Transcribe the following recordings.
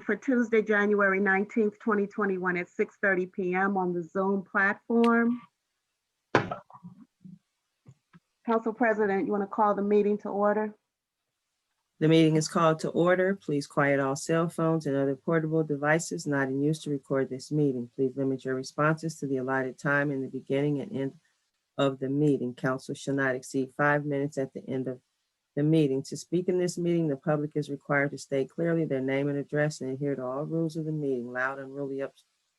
for Tuesday, January 19th, 2021 at 6:30 PM on the Zoom platform. Council President, you want to call the meeting to order? The meeting is called to order. Please quiet all cell phones and other portable devices not in use to record this meeting. Please limit your responses to the allotted time in the beginning and end of the meeting. Council shall not exceed 5 minutes at the end of the meeting. To speak in this meeting, the public is required to state clearly their name and address and adhere to all rules of the meeting. Loud and unruly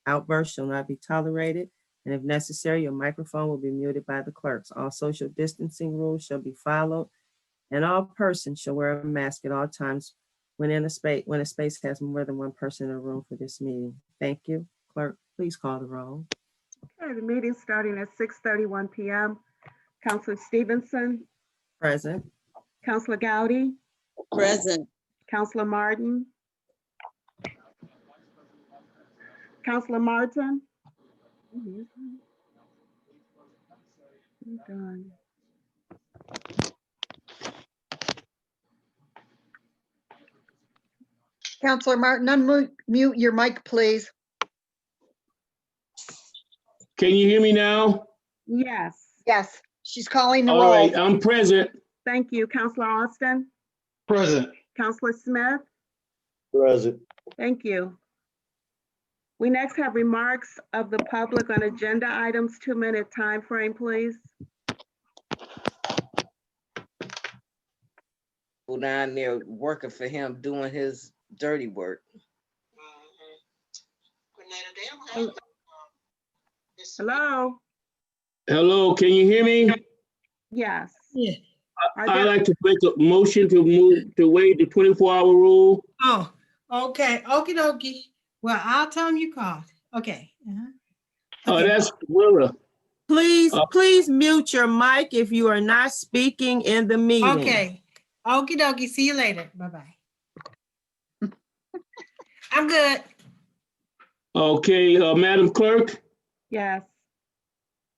outbursts shall not be tolerated, and if necessary, your microphone will be muted by the clerks. All social distancing rules shall be followed, and all persons shall wear a mask at all times when a space has more than one person in a room for this meeting. Thank you. Clerk, please call the roll. Okay, the meeting starting at 6:31 PM. Councilor Stevenson, Present. Councilor Gowdy, Present. Councilor Martin, Councilor Martin. I'm done. Counselor Martin, unmute your mic, please. Can you hear me now? Yes, Yes, she's calling the All roll. right, I'm present. thank you. Councilor Austin, Present. Councilor Smith, Present. thank you. We next have remarks of the public on agenda items, 2-minute time frame, please. Go down there working for him, doing his dirty work. Hello? Hello, can you hear me? Yes. Yeah. Are I'd there- like to make a motion to move to waive the 24-hour rule. Oh, okay, okie dokie. Well, I'll tell him you called. Okay. Okay. That's Willa. Please, please mute your mic if you are not speaking in the meeting. Okay, okie dokie. See you later. Bye-bye. I'm good. Okay, Madam Clerk, Yes,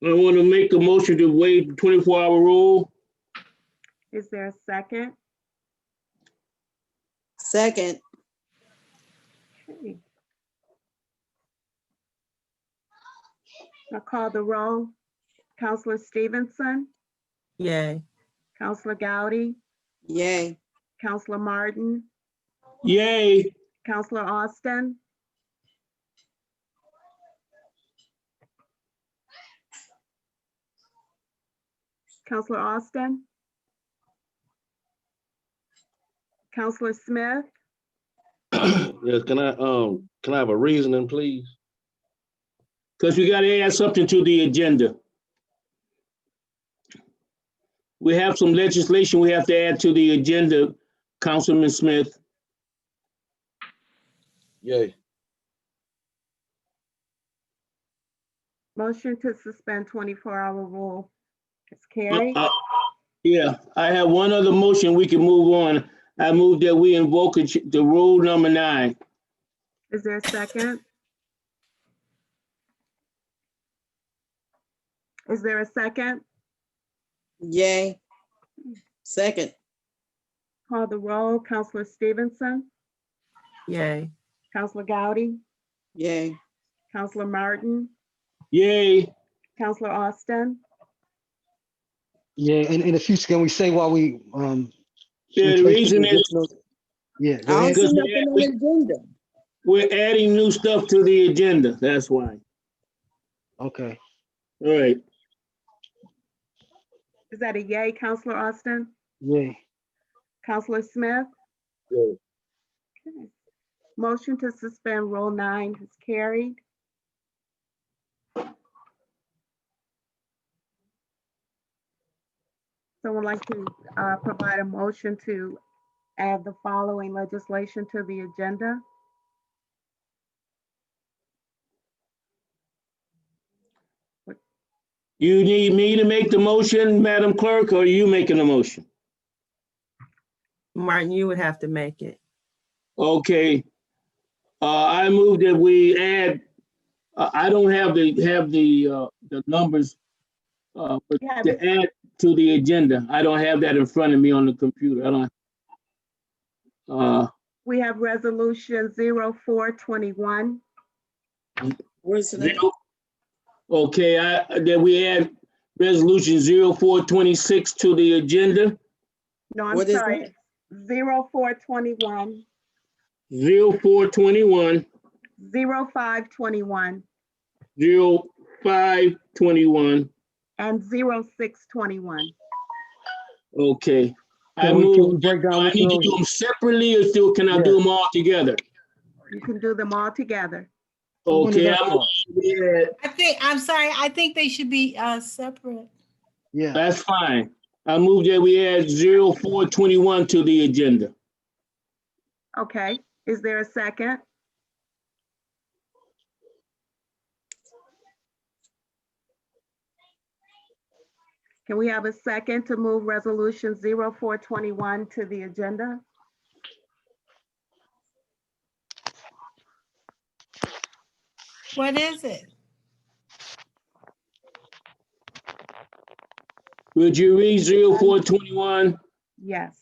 I want to make a motion to waive the 24-hour rule. is there a second? Second. Okay. I'll call the roll. Councilor Stevenson, Yay. Councilor Gowdy, Yay. Councilor Martin, Yay. Councilor Austin, Councilor Austin, Councilor Smith, Yes, can I have a reasoning, please? Because we got to add something to the agenda. We have some legislation we have to add to the agenda, Councilman Smith. Yay. motion to suspend 24-hour rule is carried. Yeah, I have one other motion we can move on. I move that we invoke the rule number 9. Is there a second? Is there a second? Yay. Second. Call the roll. Councilor Stevenson, Yay. Councilor Gowdy, Yay. Councilor Martin, Yay. Councilor Austin, Yeah, and if you can we say why we Yeah, the reason is yeah, I go don't ahead. see Because nothing on the agenda. we're adding new stuff to the agenda. That's why. Okay. All right. is that a yay, Councilor Austin? Yeah. Councilor Smith? Yay. Okay. Motion to suspend Rule 9 is carried. Someone like to provide a motion to add the following legislation to the agenda? You need me to make the motion, Madam Clerk, or are you making the motion? Martin, you would have to make it. Okay. I move that we add, I don't have the numbers, but Yeah, to add to the agenda. I don't have that in front of me on the computer. I don't. We have resolution 0421. Where's it at? Okay, then we add resolution 0426 to the agenda. No, I'm What is sorry. 0421, 0421, 0521, 0521. and 0621. Okay. I Can we move, break down do I which need to road? do them separately or still, can I do them all together? You can do them all together. When does Okay, that start? I'm sorry, I think they should be separate. Yeah, that's fine. I move that we add 0421 to the agenda. Okay, is there a second? Can we have a second to move resolution 0421 to the agenda? What is it? Would you read 0421? Yes.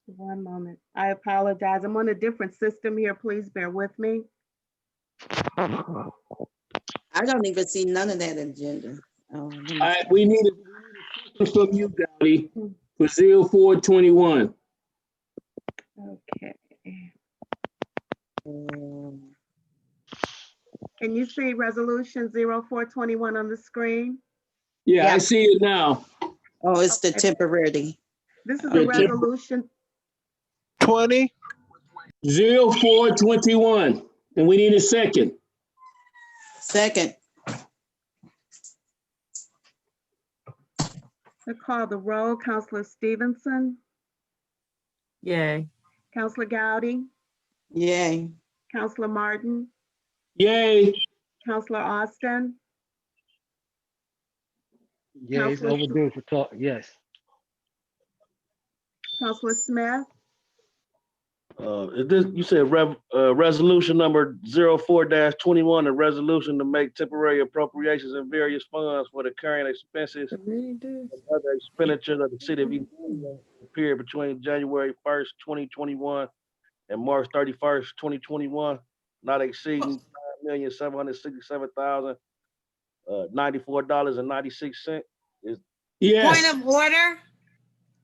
One moment. I apologize. I'm on a different system here. Please bear with me. I don't even see none of that agenda. Oh, let me see. We need a from you, Dottie, for 0421. Okay. Um, Can you see resolution 0421 on the screen? Yeah, I Yeah. see it now. Oh, it's the Okay. temporary. This is Yeah, a resolution. 0421, and we need a second. Second, I call the roll. Counselor Stevenson, Yay. Counselor Gowdy, yay. Counselor Martin, Yay. Counselor Austin, yeah, it's Counselor- overdue for talk, yes. Counselor Smith, Is this, you said resolution number 04-21, a resolution to make temporary appropriations in various funds for the current expenses and other expenditures of the city of East Palestine for the period between January 1st, 2021 and March 31st, 2021, not exceeding $5,767,094.96. Yes, Point of order?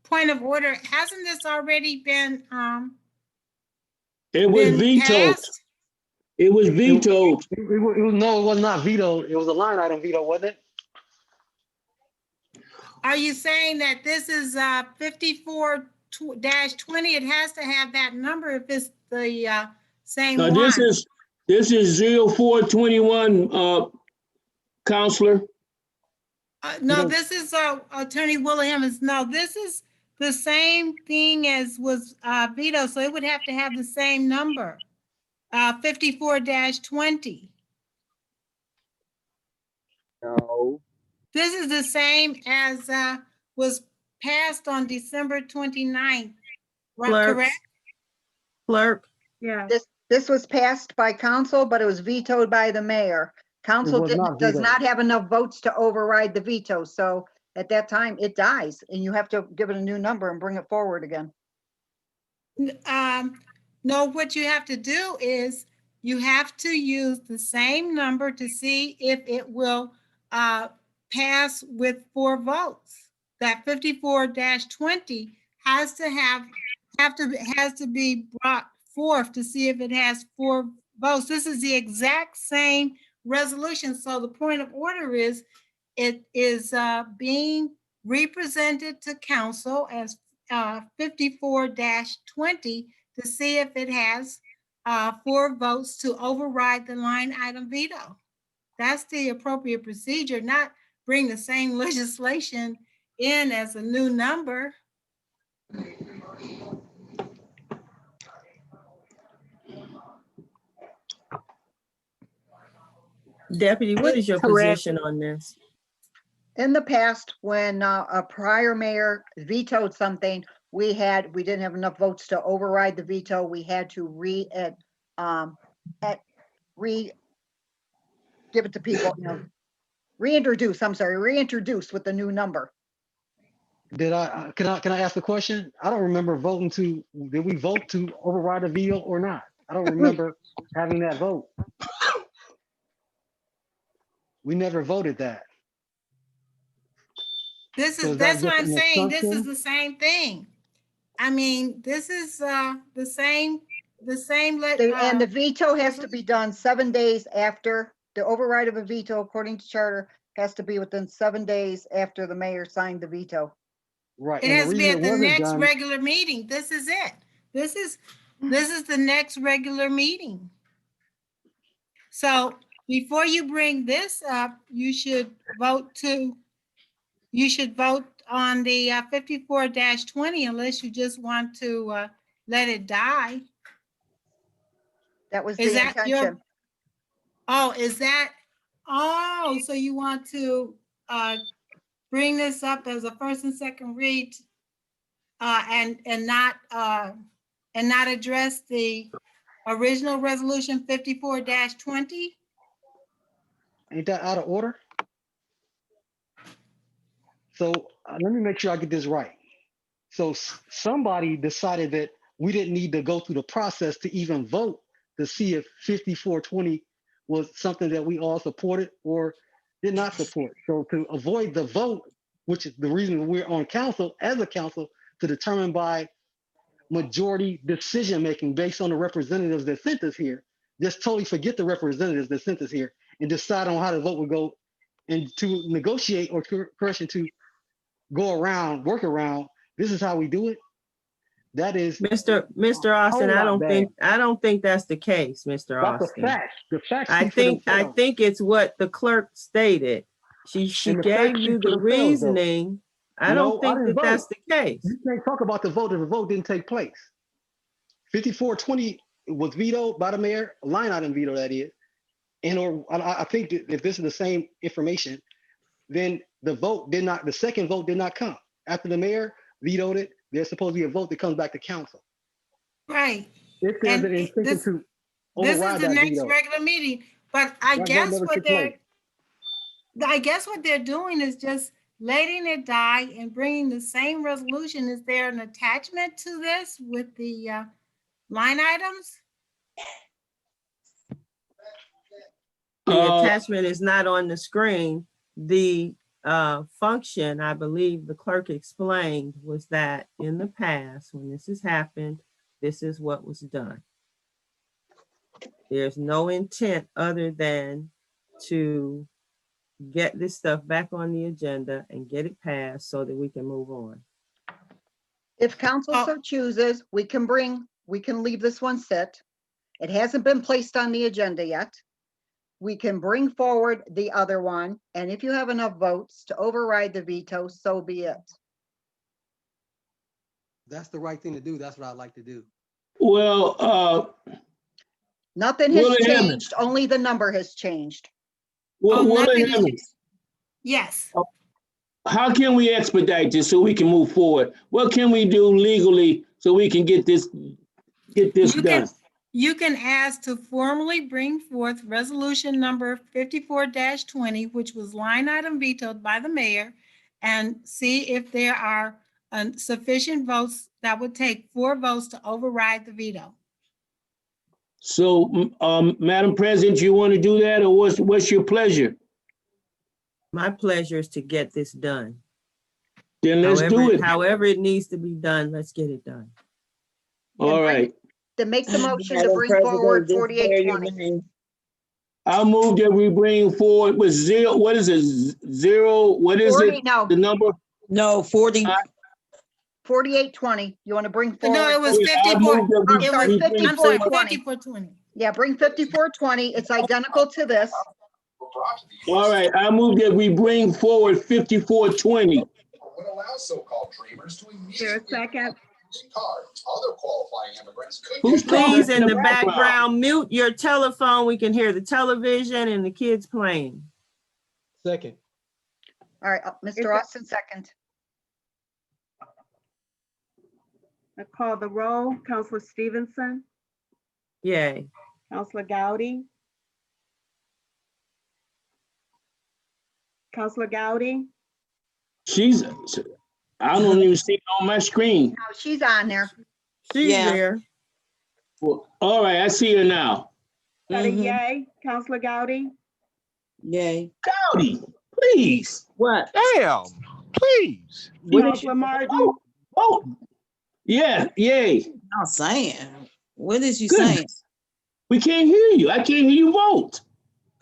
Point of order, hasn't this already been it was been vetoed. passed? It was vetoed. No, it was not vetoed. It was a line item veto, wasn't it? Are you saying that this is 54-20? It has to have that number if it's the same Now, one. this is 0421, Counselor. No, No. this is Attorney William. No, this is the same thing as was vetoed, so it would have to have the same number. 54-20. No. This is the same as was passed on December 29th, right, Clerk. correct? Clerk, yeah. This was passed by council, but it was vetoed by the mayor. Council was not does vetoed. not have enough votes to override the veto, so at that time, it dies, and you have to give it a new number and bring it forward again. No, what you have to do is you have to use the same number to see if it will pass with 4 votes. That 54-20 has to be brought forth to see if it has 4 votes. This is the exact same resolution. So the point of order is it is being represented to council as 54-20 to see if it has 4 votes to override the line item veto. That's the appropriate procedure, not bring the same legislation in as a new number. Deputy, what is your Correct. position on this? In the past, when a prior mayor vetoed something, we didn't have enough votes to override the veto. We had to give it to people, reintroduce with the new number. Can I ask a question? I don't remember did we vote to override the veto or not? I don't remember having that vote. We never voted that. This So is, is that that's what just I'm an saying. This is assumption? the same thing. I mean, this is the same, And the veto has to be done 7 days after, the override of a veto according to charter has to be within 7 days after the mayor signed the veto. Right. it And the has to be reason at it the wasn't next done, regular meeting. This is it. This is the next regular meeting. So before you bring this up, you should vote on the 54-20 unless you just want to let it die. That was Is the that your, intention. so you want to bring this up as a first and second read and not address the original resolution 54-20? ain't that out of order? So let me make sure I get this right. So somebody decided that we didn't need to go through the process to even vote to see if 5420 was something that we all supported or did not support. So to avoid the vote, which is the reason we're on council as a council to determine by majority decision making based on the representatives that sent us here, just totally forget the representatives that sent us here and decide on how the vote would go and to negotiate or correction to work around. This is how we do it. That is, Mr. Austin, whole lot bad. I don't think that's the case, Mr. That's the Austin. facts. The facts I speak for think themselves. it's what the clerk stated. She And the gave facts you speak for the themselves, though. reasoning. I No, don't I think didn't that that's vote. the case. You can't talk about the vote if the vote didn't take place. 5420 was vetoed by the mayor, a line item veto that is. I think that if this is the same information, then the second vote did not come. After the mayor vetoed it, there's supposed to be a vote that comes back to council. Right. If there's And an intention this to is override the that next veto, regular meeting, but I that vote guess never what took place. they're doing is just letting it die and bringing the same resolution. Is there an attachment to this with the line items? The attachment is not on the screen. The function, I believe the clerk explained, was that in the past, when this has happened, this is what was done. There's no intent other than to get this stuff back on the agenda and get it passed so that we can move on. If council so chooses, we can leave this one sit. It hasn't been placed on the agenda yet. We can bring forward the other one, and if you have enough votes to override the veto, so be it. That's the right thing to do. That's what I'd like to do. Well, Nothing has Will it happen? changed, only the number has changed. Nothing is- Yes. how can we expedite this so we can move forward? What can we do legally so we can get this done? You can ask to formally bring forth resolution number 54-20, which was line item vetoed by the mayor, and see if there are sufficient votes that would take 4 votes to override the veto. So, Madam President, you want to do that, or what's your pleasure? My pleasure is to get this done. Then let's do it. However it needs to be done, let's get it done. All right. Then make the motion to Madam bring President, forward just bear your 4820. name. I'll move that we bring forward with zero. What is it? Zero. What is 40, it? no, The number? No, 40. 4820. You want to bring forward? No, it was Yeah, I 54. move that we- It sorry, we bring 54. I'm sorry, forward- 54-20. Yeah, bring 5420. It's identical to this. All right, I move that we bring forward 5420. Would allow so-called dreamers to There a immediately second? green cards. Other qualifying immigrants could Who's get talking Please, in in the the background, mute your telephone. We can hear the television and the kids playing. Second. All right, Mr. Austin, second. I call the roll. Counselor Stevenson, Yay. Counselor Gowdy. Counselor Gowdy, She's, I don't even see it on my screen. Now, she's on there. She's Yeah. there. Well, all right, I see her now. Got a Mhm. yay, Counselor Gowdy? Yay. Howdy, please. What? Damn, please. What is Counselor Martin? Oh, yeah, yay. you not saying? What is you Goodness. saying? We can't hear you. I can't hear you vote.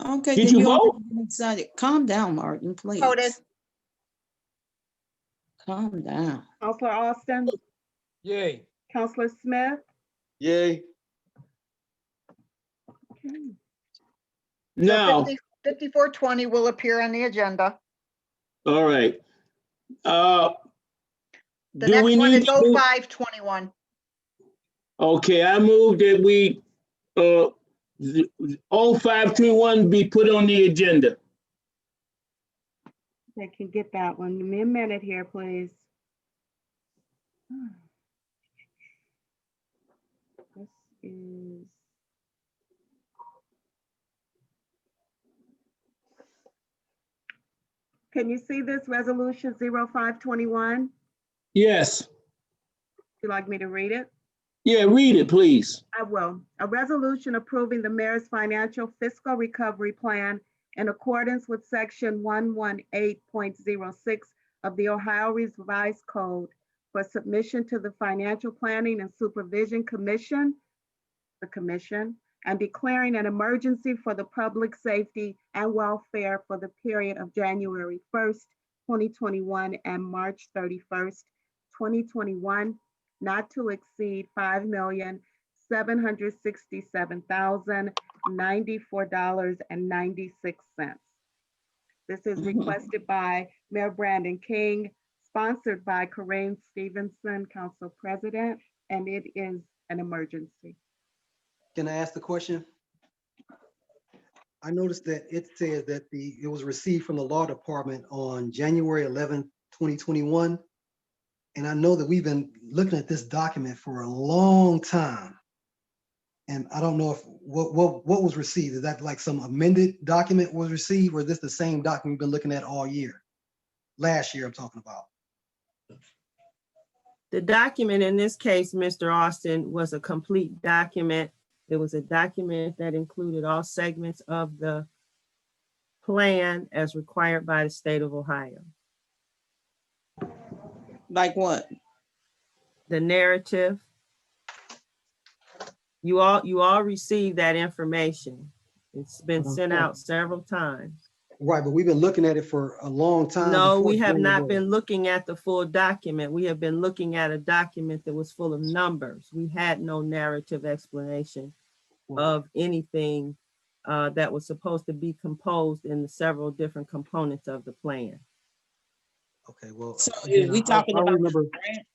Okay, Did then you you don't vote? have to get excited. Calm down, Martin, please. Voted. Calm down. Counselor Austin? Yay. Counselor Smith? Yay. Okay. Now, 5420 will appear on the agenda. all right. The Do we next one need is to move- 0521. Okay, I move that we, 0521 be put on the agenda. I can get that one. Give me a minute here, please. This is. Can you see this resolution 0521? Yes, Would you like me to read it? yeah, read it, please. I will. A resolution approving the mayor's financial fiscal recovery plan in accordance with section 118.06 of the Ohio Revised Code for submission to the Financial Planning and Supervision Commission, the commission, and declaring an emergency for the public safety and welfare for the period of January 1st, 2021 and March 31st, 2021, not to exceed $5,767,094.96. This is requested by Mayor Brandon King, sponsored by Corinne Stevenson, Council President, and it is an emergency. Can I ask the question? I noticed that it says that it was received from the law department on January 11th, 2021. And I know that we've been looking at this document for a long time. And I don't know if what was received. Is that like some amended document was received, or is this the same document we've been looking at all year? Last year I'm talking about. The document in this case, Mr. Austin, was a complete document. It was a document that included all segments of the plan as required by the state of Ohio. Like what? The narrative. You all received that information. It's been sent out several times. Right, but we've been looking at it for a long time. No, before we have not January. been looking at the full document. We have been looking at a document that was full of numbers. We had no narrative explanation of anything that was supposed to be composed in the several different components of the plan. Okay, well. So again, we talking I about remember. the grant?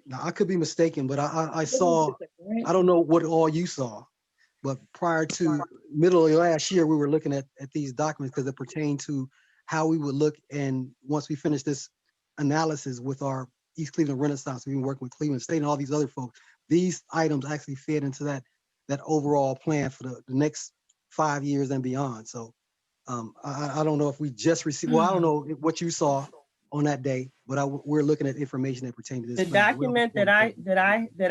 Now, I could be mistaken, but I saw, I don't know what all you saw, but prior to middle of last year, we were looking at these documents because it pertained to how we would look. And once we finish this analysis with our East Cleveland Renaissance, we've been working with Cleveland State and all these other folks. These items actually fit into that overall plan for the next 5 years and beyond. So I don't know if we just received, well, I don't know what you saw on that day, but we're looking at information that pertains to this. The plan. document that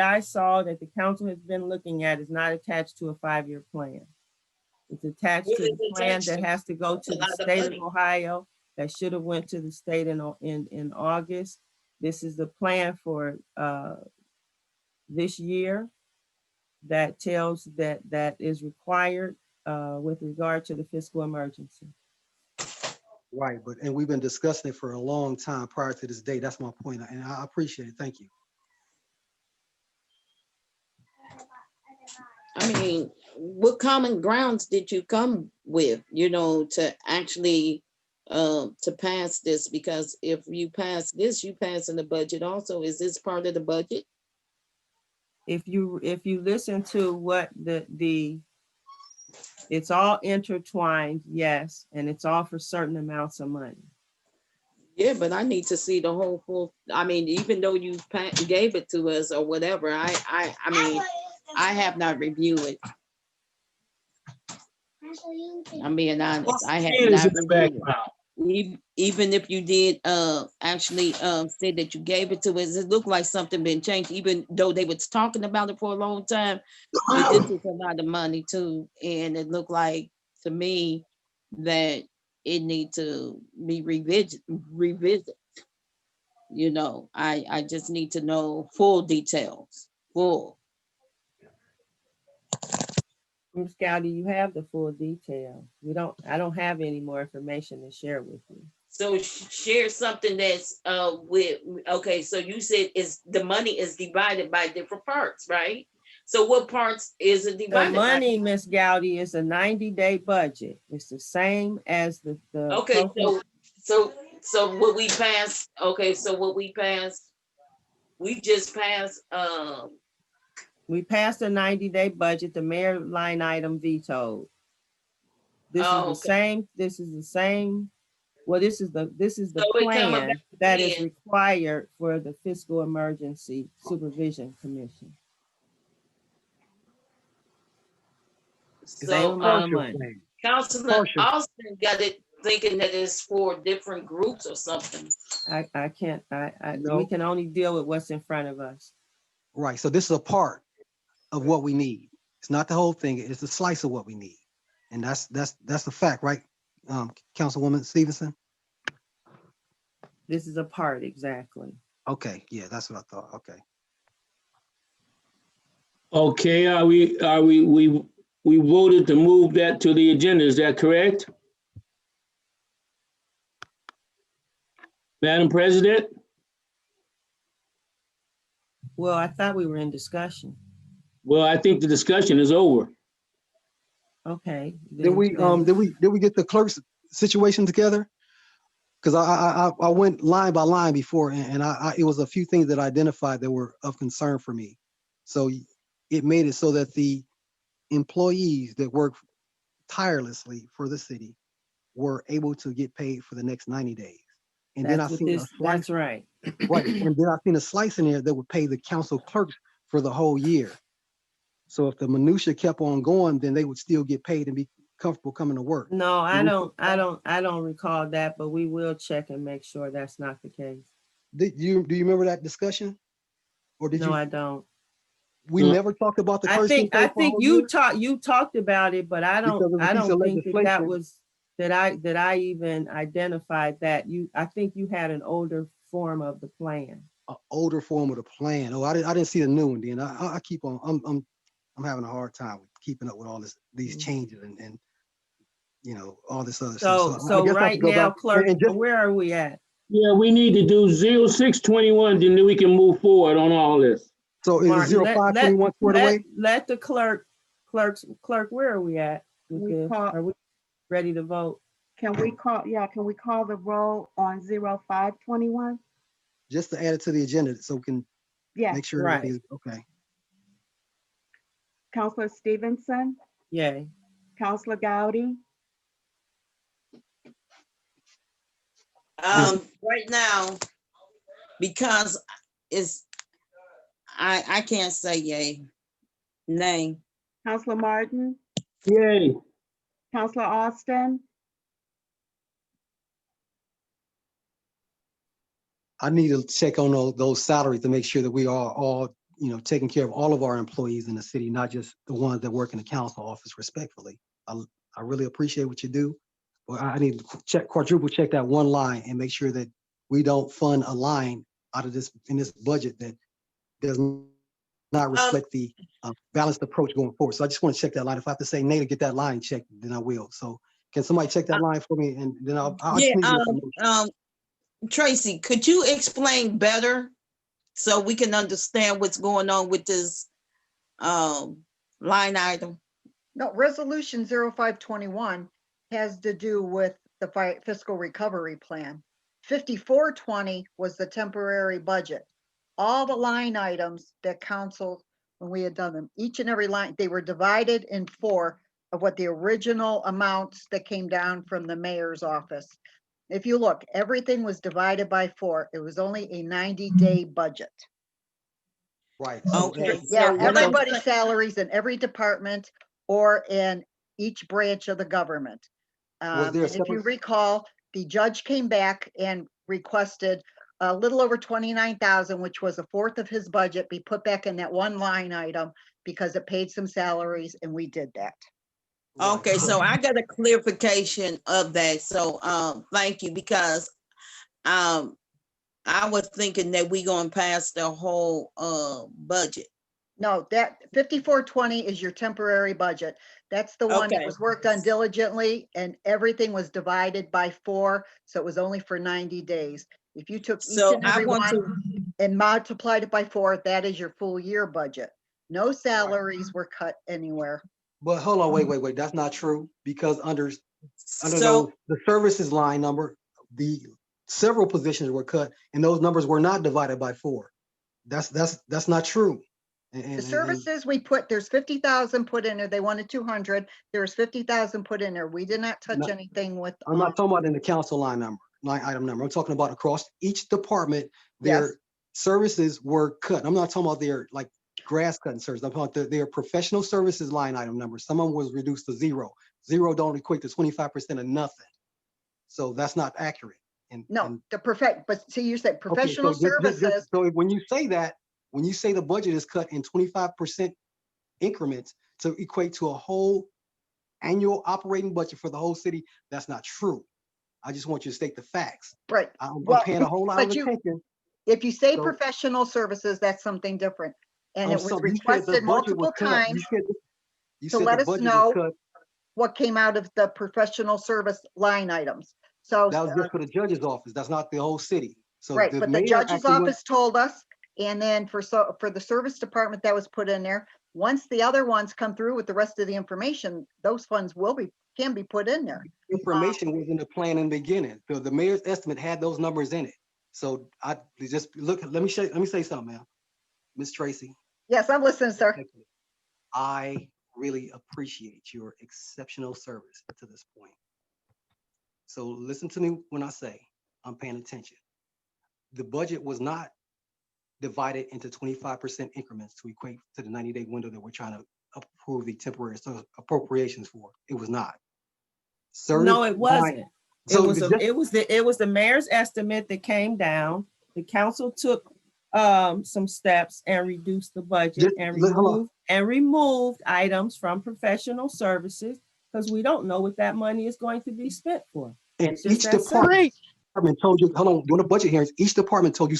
I saw that the council has been looking at is not attached to a 5-year plan. It's attached What to is the it plan attached that to? has to go to A the lot of state of money. Ohio, that should have went to the state in August. This is the plan for this year that tells that is required with regard to the fiscal emergency. Right, and we've been discussing it for a long time prior to this date. That's my point, and I appreciate it. Thank you. I mean, what common grounds did you come with, to actually to pass this? Because if you pass this, you pass in the budget also. Is this part of the budget? If you listen to what it's all intertwined, yes, and it's all for certain amounts of money. Yeah, but I need to see the whole full. I mean, even though you gave it to us or whatever, I mean, I have not reviewed it. I'm being honest. I have It is not in the reviewed it. background. Even if you did actually say that you gave it to us, it looked like something been changed, even though they was talking about it for a long time. But this is a lot of money too, and it looked like to me that it need to be revisit. You know, I just need to know full details, full. Ms. Gowdy, you have the full detail. I don't have any more information to share with you. So share something that's with, okay, so you said is the money is divided by different parts, right? So what parts is it The divided by? money, Ms. Gowdy, is a 90-day budget. It's the same as the. Okay, so what we passed, okay, so what we passed, we just passed We passed a 90-day budget, the mayor line item vetoed. This is the okay. same, this is the same, well, this is the So it come plan back that is again. required for the Fiscal Emergency Supervision Commission. Same So amount of money. Councilman Partial. Austin got it thinking that it's for different groups or something. I can't, No. we can only deal with what's in front of us. Right, so this is a part of what we need. It's not the whole thing, it's a slice of what we need. And that's the fact, right? Councilwoman Stevenson? This is a part, exactly. Okay, yeah, that's what I thought, okay. Okay, we voted to move that to the agenda, is that correct? Madam President? Well, I thought we were in discussion. Well, I think the discussion is over. Okay. Did we get the clerk's situation together? Because I went line by line before, and it was a few things that I identified that were of concern for me. So it made it so that the employees that work tirelessly for the city were able to get paid for the next 90 days. And then I seen a slice, That's right. right, and then I seen a slice in there that would pay the council clerks for the whole year. So if the minutia kept on going, then they would still get paid and be comfortable coming to work. No, I don't recall that, but we will check and make sure that's not the case. Do you remember that discussion? Or did No, you? I don't. We never talked about the I clerk's think getting paid for a whole year? you talked about it, but I Because of a piece don't of think that legislation. was that I even identified that. I think you had an older form of the plan. An older form of the plan. Oh, I didn't see the new one then. I keep on, I'm having a hard time with keeping up with all these changes and you know, all this other stuff. So I guess I right have to go now, back clerk, and just- where are we at? Yeah, we need to do 0621, then we can move forward on all this. So is Martin, 0521 squared away? Let the clerk, where are we at? We call- Are we ready to vote? Can we call the roll on 0521? Just to add it to the agenda so we can Yes, make sure right. everything's okay. Counselor Stevenson, Yay. Counselor Gowdy, Right now, because I can't say yay, nay. Counselor Martin, Yay. Counselor Austin, I need to check on those salaries to make sure that we are all, you know, taking care of all of our employees in the city, not just the ones that work in the council office respectfully. I really appreciate what you do. But I need to quadruple check that one line and make sure that we don't fund a line out of this, in this budget that does not reflect the balanced approach going forward. So I just want to check that line. If I have to say nay to get that line checked, then I will. So can somebody check that line for me? And then I'll Yeah, just need the information. Tracy, could you explain better so we can understand what's going on with this line item? No, resolution 0521 has to do with the fiscal recovery plan. 5420 was the temporary budget. All the line items that council, when we had done them, each and every line, they were divided in 4 of what the original amounts that came down from the mayor's office. If you look, everything was divided by 4. It was only a 90-day budget. Right. Okay. Yeah, So what I'm everybody's saying- salaries in every department or in each branch of the government. Was there a And if you separate- recall, the judge came back and requested a little over 29,000, which was a fourth of his budget, be put back in that one line item because it paid some salaries, and we did that. Okay, so I got a clarification of that. So, thank you, because, I was thinking that we gonna pass the whole, budget. No, that 5420 is your temporary budget. That's the one that Okay. was worked on diligently, and everything was divided by 4, so it was only for 90 days. If you took each So and I every want one to, and multiplied it by 4, that is your full year budget. No salaries were cut anywhere. But hold on, wait, that's not true, because under so, the services line number, the several positions were cut and those numbers were not divided by 4. That's not true. The services we put, there's 50,000 put in there. They wanted 200. There's 50,000 put in there. We did not touch No, anything with. I'm not talking about in the council line item number. I'm talking about across each department, their Yes. services were cut. I'm not talking about their like grass cutting services. I'm talking about their professional services line item number. Some of them was reduced to 0. 0 don't equate to 25% of nothing. So that's not accurate. No, but see, you said Okay, professional so services. so when you say that, when you say the budget is cut in 25% increments to equate to a whole annual operating budget for the whole city, that's not true. I just want you to state the facts. Right. I'm Well, paying a whole lot of but attention. If you say So- professional services, that's something different. And it was So you said the requested budget multiple was cut. times You to said let the us budget was know cut. what came out of the professional service line items. So, That was just for the judge's office. That's not the whole city. So right, the but the mayor judge's actually went- office told us, and then for the service department that was put in there, once the other ones come through with the rest of the information, those funds can be put in there. information was in the plan in the beginning. The mayor's estimate had those numbers in it. So I just look, let me say something, ma'am. Ms. Tracy, Yes, I'm listening, sir. I really appreciate your exceptional service to this point. So listen to me when I say I'm paying attention. The budget was not divided into 25% increments to equate to the 90-day window that we're trying to approve the temporary appropriations for. It was not. No, it wasn't. So It was the mayor's estimate that came down. The council took some steps and reduced the budget and removed items from professional services because we don't know what that money is going to be spent for. And It's just each that simple. department told you, hold on, during the budget hearings, each department told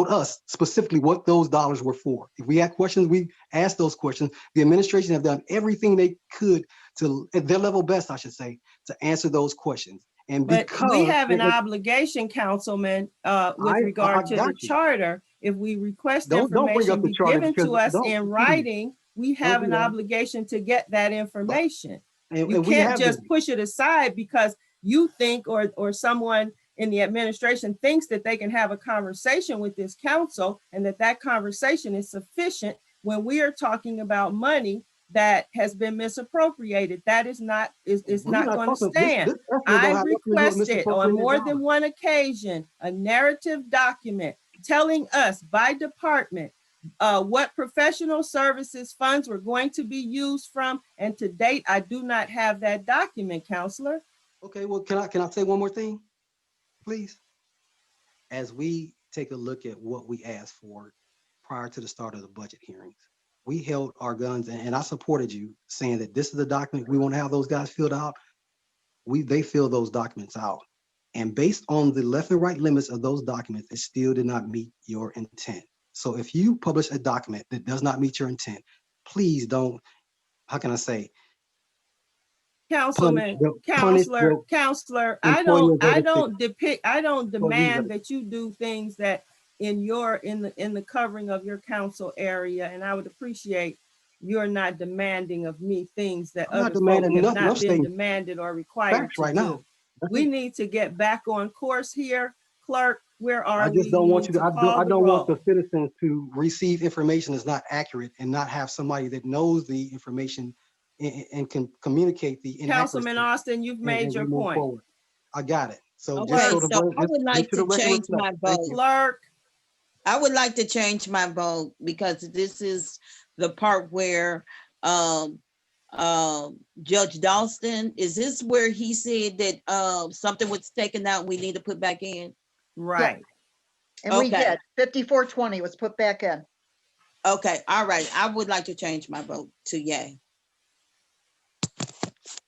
us specifically what those dollars were for. If we had questions, we asked those questions. The administration have done everything they could to, at their level best, I should say, to answer those questions. And But because we have an obligation, Councilman, with regard to the got you. charter. If we request Don't bring up information the be charter given to because- us don't, in please. writing, we have do an that. obligation to get that information. And You we can't have just been. push it aside because you think or someone in the administration thinks that they can have a conversation with this council and that conversation is sufficient when we are talking about money that has been misappropriated. That is not not going to stand. I requested on more than one occasion a narrative document telling us by department what professional services funds were going to be used from. And to date, I do not have that document, Counselor. Okay, well, can I say one more thing, please? As we take a look at what we asked for prior to the start of the budget hearings, we held our guns and I supported you saying that this is the document we want to have those guys filled out. They filled those documents out. And based on the left and right limits of those documents, it still did not meet your intent. So if you publish a document that does not meet your intent, please don't, how can I say? Counselor, I don't demand that you do things that in the covering of your council area, and I would appreciate you're not demanding of me things that other folks have not been demanded or required to right do. now. We need to get back on course here. Clerk, where are we? I just don't want you to, I don't want roll. the citizens to receive information that's not accurate and not have somebody that knows the information and can communicate the inaccuracy. Councilman Austin, you've made your point. Forward. I got it. So okay, just so I would like to change my vote. Clerk. I would like to change my vote because this is the part where Judge Dalston, is this where he said that something was taken out, we need to put back in? Right. And we Okay. did. 5420 was put back in. Okay, all right. I would like to change my vote to yay.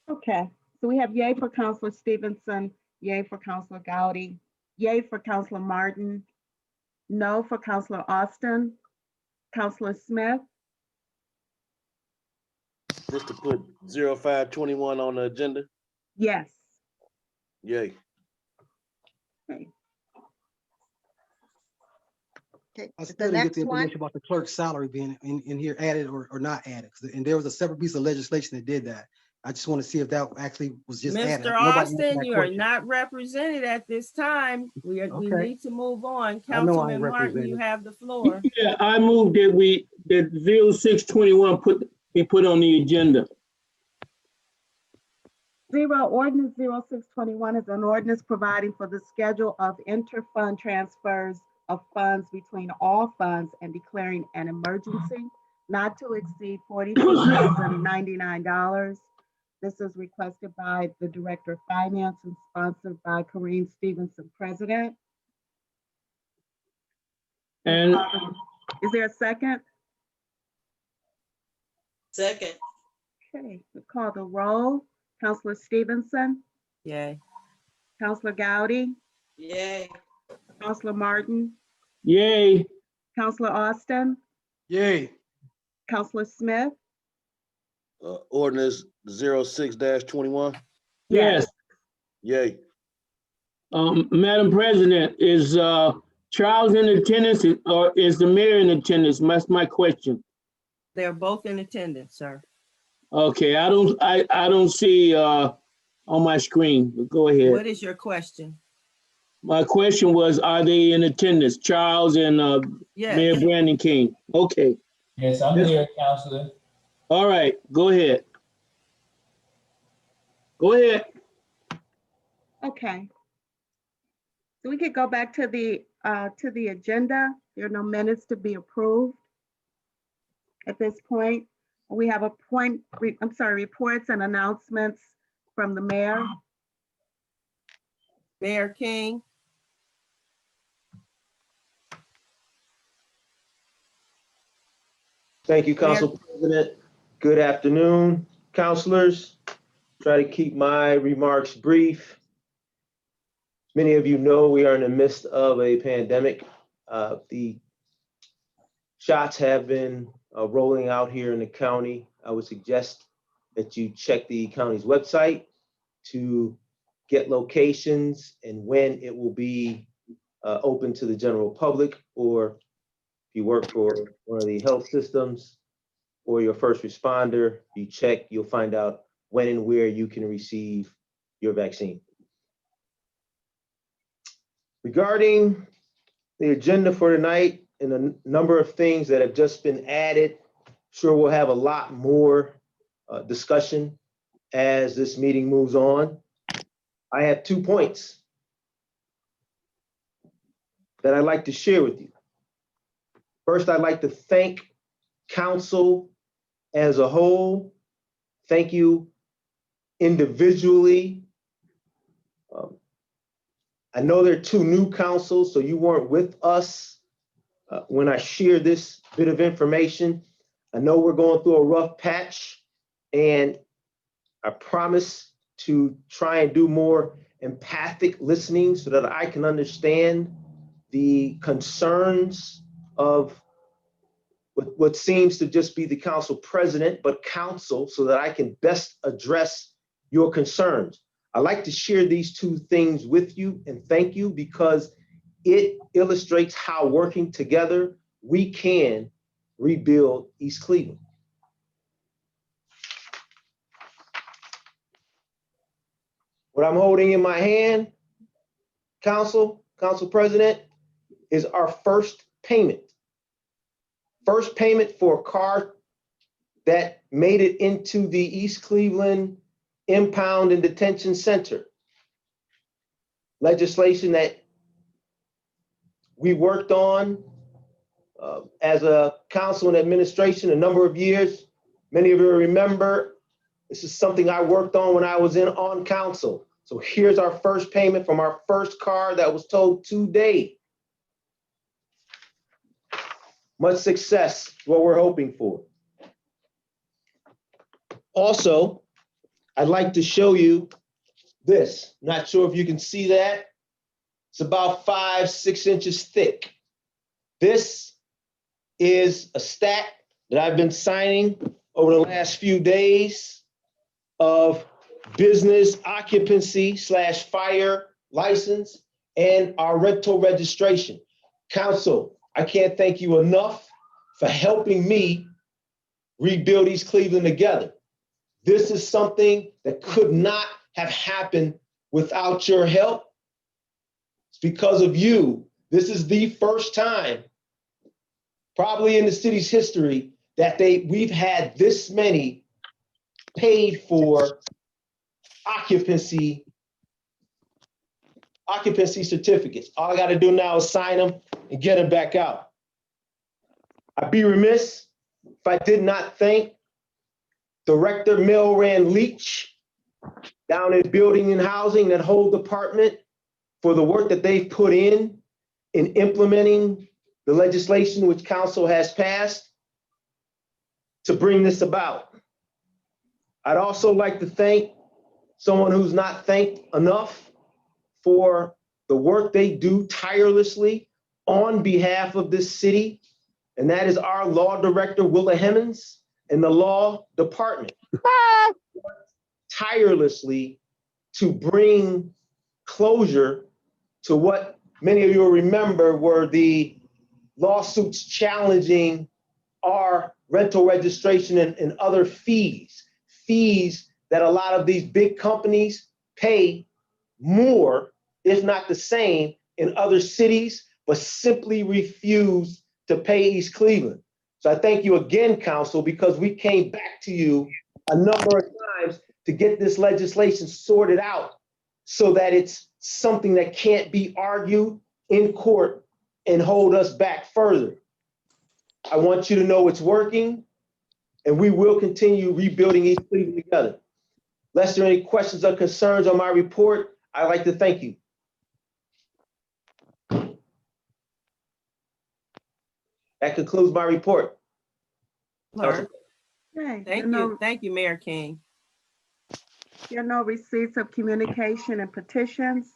Okay, so we have yay for Counselor Stevenson, yay for Counselor Gowdy, yay for Counselor Martin, no for Counselor Austin, Counselor Smith, Just to put 0521 on the agenda. yes. Yay. Okay. Okay, I the still didn't get next the one, information about the clerk's salary being in here added or not added. And there was a separate piece of legislation that did that. I just want to see if that actually was just added. Mr. Nobody answered Austin, that you are question. not represented at this time. We Okay. need to move on. I know I ain't Councilman Martin, you represented. have the floor. Yeah, I move that 0621 be put on the agenda. Ordinance 0621 is an ordinance providing for the schedule of inter-fund transfers of funds between all funds and declaring an emergency not to exceed $42,099. This is requested by the Director of Finance and sponsored by Kareem Stevenson, President. And Is there a second? Second. Okay, we call the roll. Counselor Stevenson, Yay. Counselor Gowdy, Yay. Counselor Martin, yay, Counselor Austin, Yay. Counselor Smith, Ordinance 06-21. yes. Yay. Madam President, is Charles in attendance or is the mayor in attendance? That's my question. They're both in attendance, sir. Okay, I don't see on my screen, but go ahead. What is your question? My question was, are they in attendance, Charles and Yes. Mayor Brandon King? Okay, Yes, I'm here, Counselor. all right, go ahead. Go ahead. okay. So we could go back to the agenda. There are no minutes to be approved at this point. We have reports and announcements from the mayor. Mayor King. Thank you, Council President. Good afternoon, councilors. Try to keep my remarks brief. Many of you know we are in the midst of a pandemic. The shots have been rolling out here in the county. I would suggest that you check the county's website to get locations and when it will be open to the general public, or if you work for one of the health systems or your first responder, you check, you'll find out when and where you can receive your vaccine. Regarding the agenda for tonight and a number of things that have just been added, sure we'll have a lot more discussion as this meeting moves on. I have 2 points that I'd like to share with you. First, I'd like to thank council as a whole. Thank you individually. I know there are 2 new councils, so you weren't with us when I shared this bit of information. I know we're going through a rough patch, and I promise to try and do more empathic listening so that I can understand the concerns of what seems to just be the council president, but council, so that I can best address your concerns. I like to share these 2 things with you and thank you, because it illustrates how working together we can rebuild East Cleveland. What I'm holding in my hand, council president, is our first payment. First payment for a car that made it into the East Cleveland Impound and Detention Center. Legislation that we worked on as a council and administration a number of years. Many of you remember This is something I worked on when I was on council. So here's our first payment from our first car that was towed today. Much success, what we're hoping for. Also, I'd like to show you this. Not sure if you can see that. It's about 5-6 inches thick. This is a stack that I've been signing over the last few days of business occupancy / fire license and our rental registration. Council, I can't thank you enough for helping me rebuild East Cleveland together. This is something that could not have happened without your help. It's because of you. This is the first time, probably in the city's history, that we've had this many paid for occupancy certificates. All I got to do now is sign them and get them back out. I'd be remiss if I did not thank Director Melran Leach down in Building and Housing, that whole department, for the work that they've put in implementing the legislation which council has passed to bring this about. I'd also like to thank someone who's not thanked enough for the work they do tirelessly on behalf of this city, and that is our law director, Willa Hemmons, and the law department. Tirelessly to bring closure to what many of you will remember were the lawsuits challenging our rental registration and other fees that a lot of these big companies pay more, if not the same, in other cities, but simply refuse to pay East Cleveland. So I thank you again, council, because we came back to you a number of times to get this legislation sorted out so that it's something that can't be argued in court and hold us back further. I want you to know it's working, and we will continue rebuilding East Cleveland together. Unless there are any questions or concerns on my report, I'd like to thank you. That concludes my report. Lord, Okay, thank you, Mayor King. there are no receipts of communication and petitions.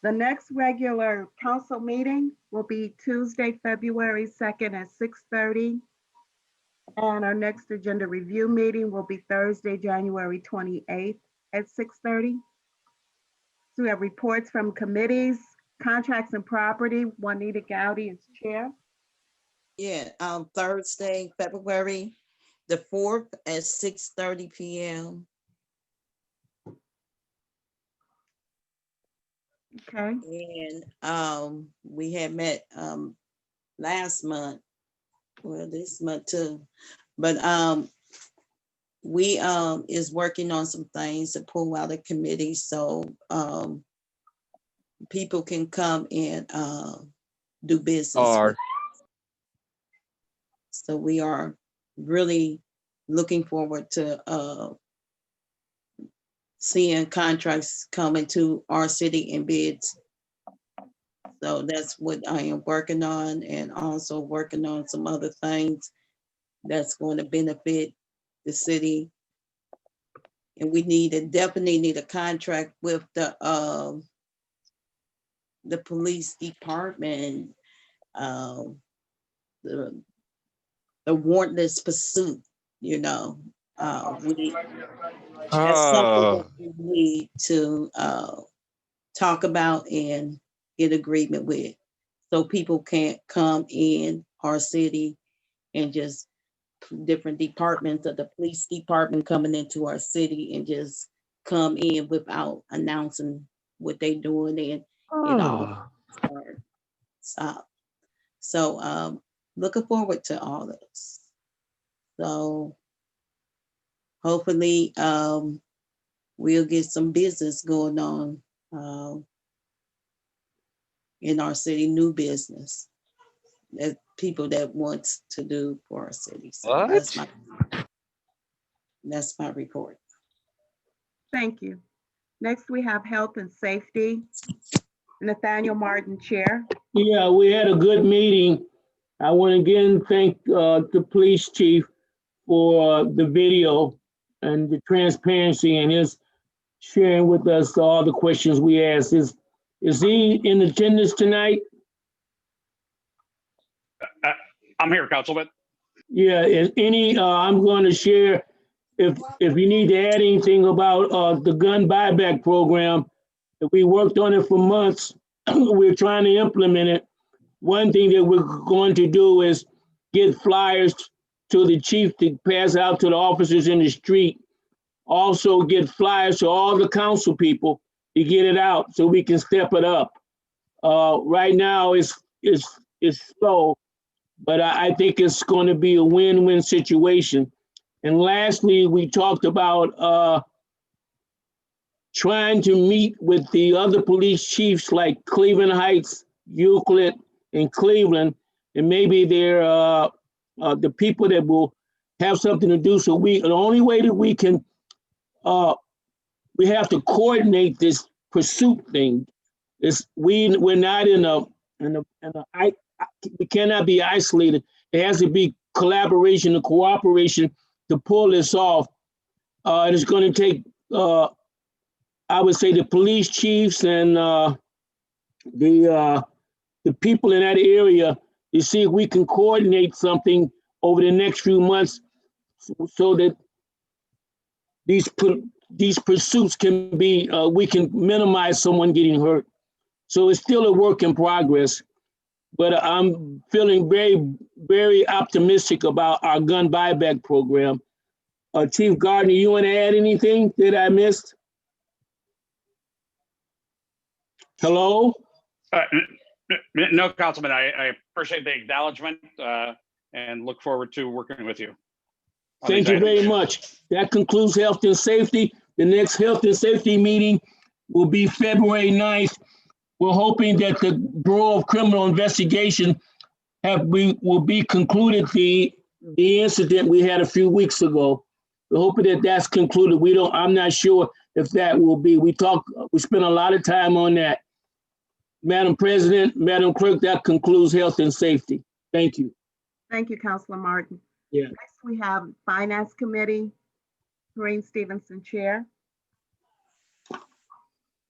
The next regular council meeting will be Tuesday, February 2nd at 6:30. And our next agenda review meeting will be Thursday, January 28th at 6:30. So we have reports from committees, contracts and property. Juanita Gowdy is chair. Yeah, Thursday, February the 4th at 6:30 p.m. Okay. And we had met last month, well, this month too, but we is working on some things to pull out a committee so people can come and do business with. So we are really looking forward to seeing contracts come into our city in bids. So that's what I am working on, and also working on some other things that's going to benefit the city. And we definitely need a contract with the police department, the warrantless pursuit, that's something that we need to talk about and get agreement with, so people can't come in our city and just different departments of the police department coming into our city and just come in without announcing what they're doing, and it all stop. So looking forward to all this. So hopefully we'll get some business going on in our city, new business that people that wants to do for our city. So that's my That's my report. Thank you. Next, we have Health and Safety. Nathaniel Martin, Chair. Yeah, we had a good meeting. I want to again thank the police chief for the video and the transparency and his sharing with us all the questions we asked. Is he in attendance tonight? I'm here, Councilman. Yeah, is any, I'm going to share, if you need to add anything about the gun buyback program, that we worked on it for months. We're trying to implement it. One thing that we're going to do is get flyers to the chief to pass out to the officers in the street. Also get flyers to all the council people to get it out so we can step it up. Right now it's slow, but I think it's going to be a win-win situation. And lastly, we talked about trying to meet with the other police chiefs like Cleveland Heights, Euclid, and Cleveland, and maybe they're the people that will have something to do. So the only way that we can, we have to coordinate this pursuit thing. We're not we cannot be isolated. It has to be collaboration and cooperation to pull this off. And it's going to take, I would say, the police chiefs and the people in that area to see if we can coordinate something over the next few months so that these pursuits can be, we can minimize someone getting hurt. So it's still a work in progress, but I'm feeling very, very optimistic about our gun buyback program. Chief Gardner, you want to add anything that I missed? Hello? No, Councilman, I appreciate the acknowledgement and look forward to working with you. Thank you very much. That concludes health and safety. The next health and safety meeting will be February 9th. We're hoping that the Bureau of Criminal Investigation will be concluded the incident we had a few weeks ago. We're hoping that that's concluded. I'm not sure if that will be. We spent a lot of time on that. Madam President, Madam Clerk, that concludes health and safety. Thank you. Thank you, Councilor Martin. Yeah. Next, we have Finance Committee. Doreen Stevenson, Chair.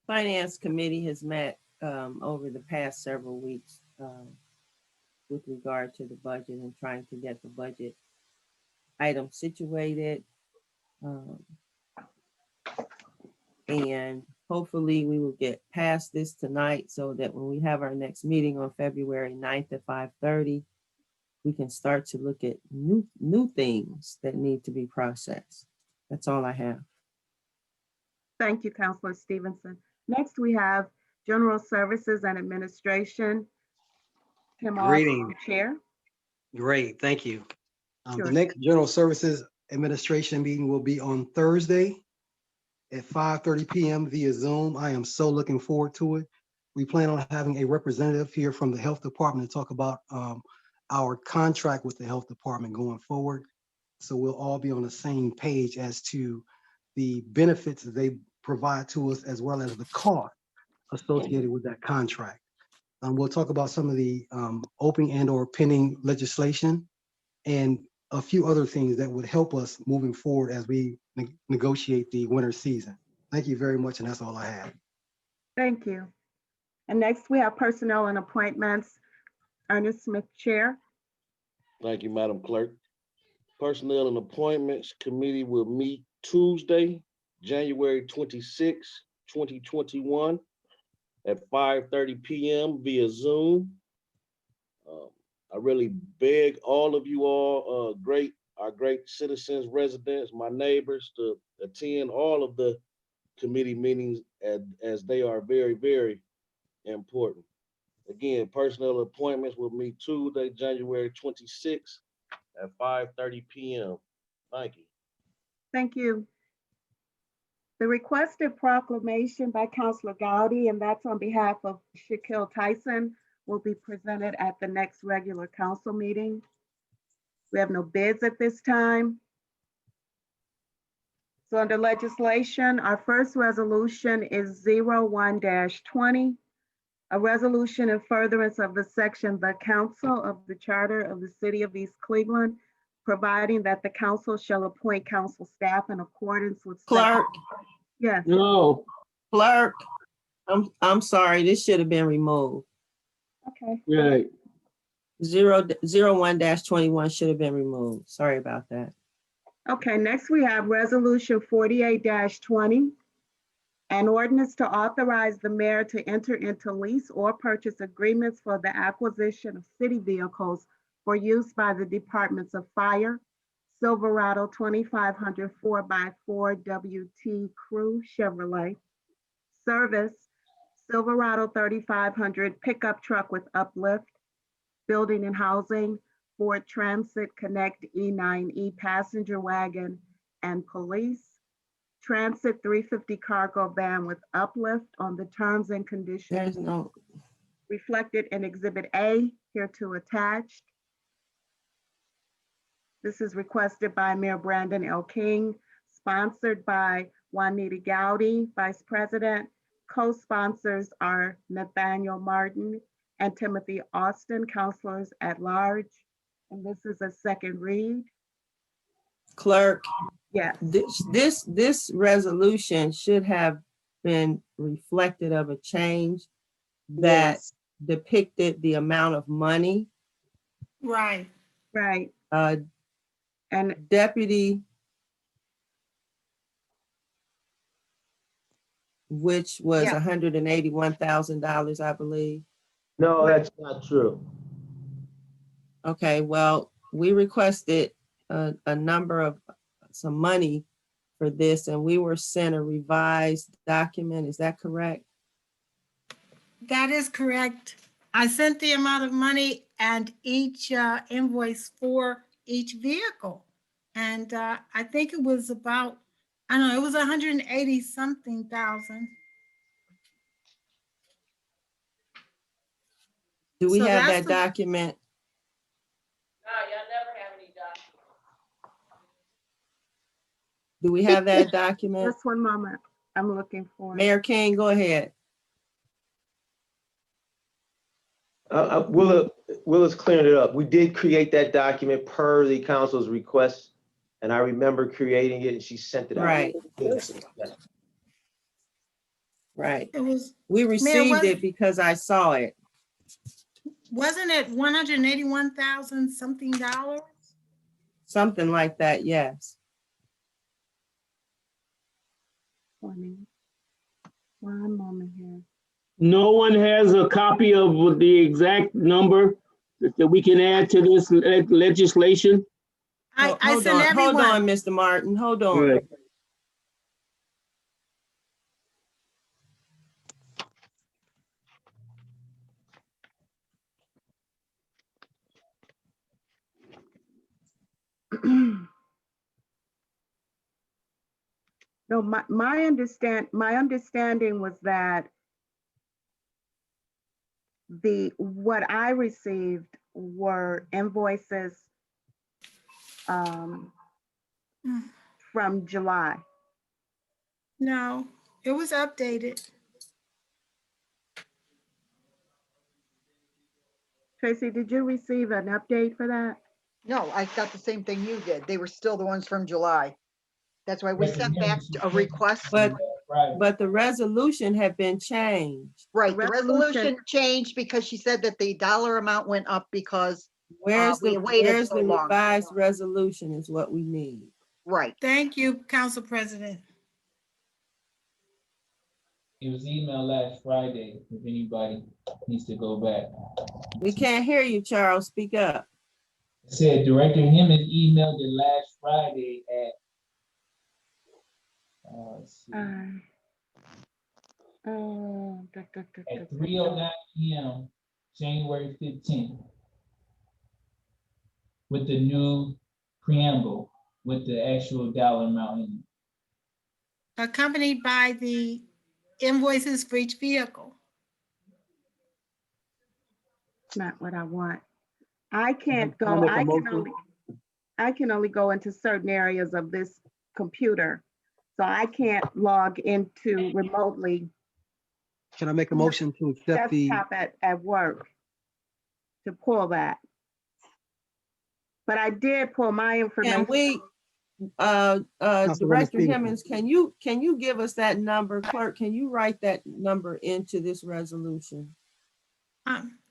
Finance Committee has met over the past several weeks with regard to the budget and trying to get the budget items situated. And hopefully we will get past this tonight so that when we have our next meeting on February 9th at 5:30, we can start to look at new things that need to be processed. That's all I have. Thank you, Councilor Stevenson. Next, we have General Services and Administration. Tim Greeting. Osborne, Chair. Great, thank you. Sure. The next General Services Administration meeting will be on Thursday at 5:30 p.m. via Zoom. I am so looking forward to it. We plan on having a representative here from the Health Department to talk about our contract with the Health Department going forward. So we'll all be on the same page as to the benefits that they provide to us as well as the cost associated with that contract. We'll talk about some of the open and or pending legislation and a few other things that would help us moving forward as we negotiate the winter season. Thank you very much, and that's all I have. Thank you. And next, we have Personnel and Appointments. Ernest Smith, Chair. Thank you, Madam Clerk. Personnel and Appointments Committee will meet Tuesday, January 26, 2021 at 5:30 p.m. via Zoom. I really beg all of you all, our great citizens, residents, my neighbors, to attend all of the committee meetings as they are very, very important. Again, personnel appointments will meet Tuesday, January 26th at 5:30 p.m. Thank you. Thank you. The requested proclamation by Councilor Gowdy, and that's on behalf of Shaquille Tyson, will be presented at the next regular council meeting. We have no bids at this time. So under legislation, our first resolution is 01-20. A resolution in furtherance of the section, the council of the charter of the city of East Cleveland, providing that the council shall appoint council staff in accordance with. Clerk, Yes, No, clerk, I'm sorry, this should have been removed. okay. right. 01-21 should have been removed. Sorry about that. Okay, next we have resolution 48-20. An ordinance to authorize the mayor to enter into lease or purchase agreements for the acquisition of city vehicles for use by the Departments of Fire, Silverado 2500 4x4 WT Crew Chevrolet, Service, Silverado 3500 pickup truck with uplift, Building and Housing, Ford Transit Connect E9E passenger wagon, and Police, Transit 350 cargo van with uplift on the terms and conditions There's no, reflected in Exhibit A, hereto attached. This is requested by Mayor Brandon L. King, sponsored by Juanita Gowdy, Vice President. Co-sponsors are Nathaniel Martin and Timothy Austin, Councilors at Large. And this is a second read. clerk, Yes, this resolution should have been reflected of a change that Yes. depicted the amount of money. Right. right. And Deputy, which was Yeah. $181,000, I believe. No, that's not true. Okay, well, we requested a number of some money for this, and we were sent a revised document. Is that correct? That is correct. I sent the amount of money and each invoice for each vehicle. And I think it was about, I don't know, it was 180 something thousand. Do we So have that's that the- document? Do we have that document? just one moment, I'm looking for it. Mayor King, go ahead. Willa's clearing it up. We did create that document per the council's request, and I remember creating it, and she sent it out. Right. Yes. Right. It was, We received was- it because I saw it. wasn't it 181,000 something dollars? Something like that, yes. 20. One moment here. No one has a copy of the exact number that we can add to this legislation? I Hold sent on, everyone. hold on, Mr. Martin, hold on. Right. No, my understanding was that what I received were invoices from July. No, it was updated. Tracy, did you receive an update for that? No, I got the same thing you did. They were still the ones from July. That's why we sent back a request. But the resolution had been changed. Right, the resolution- resolution changed because she said that the dollar amount went up because, Where's we the waited so long. revised resolution is what we need. right. Thank you, Council President. It was emailed last Friday, if anybody needs to go back. We can't hear you, Charles, speak up. It said Director Hemmings emailed it last Friday at let's see, at 3:09 PM, January 15th. With the new preamble, with the actual dollar amount in it. Accompanied by the invoices for each vehicle. It's not what I want. I can't Can I go, make a motion? I can only go into certain areas of this computer. So I can't log into remotely Can I make a motion to accept the, desktop at work to pull that. But I did pull my Can information. we, Councilwoman Director Stevenson. Hemmings, can you give us that number? Clerk, can you write that number into this resolution?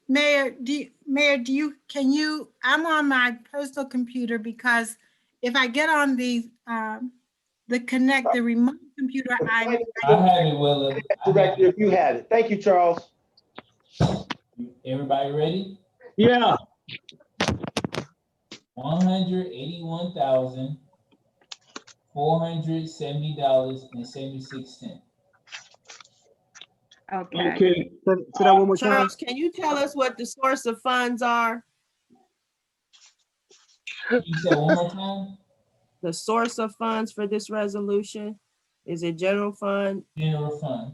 Mayor, I'm on my personal computer because if I get on the remote computer, I have it, Willa. Director, if you have it. Thank you, Charles. Everybody ready? Yeah, $181,470.76. Okay. okay. say that one more time? Charles, can you tell us what the source of funds are? You said one more time? The source of funds for this resolution? Is it general fund? General fund.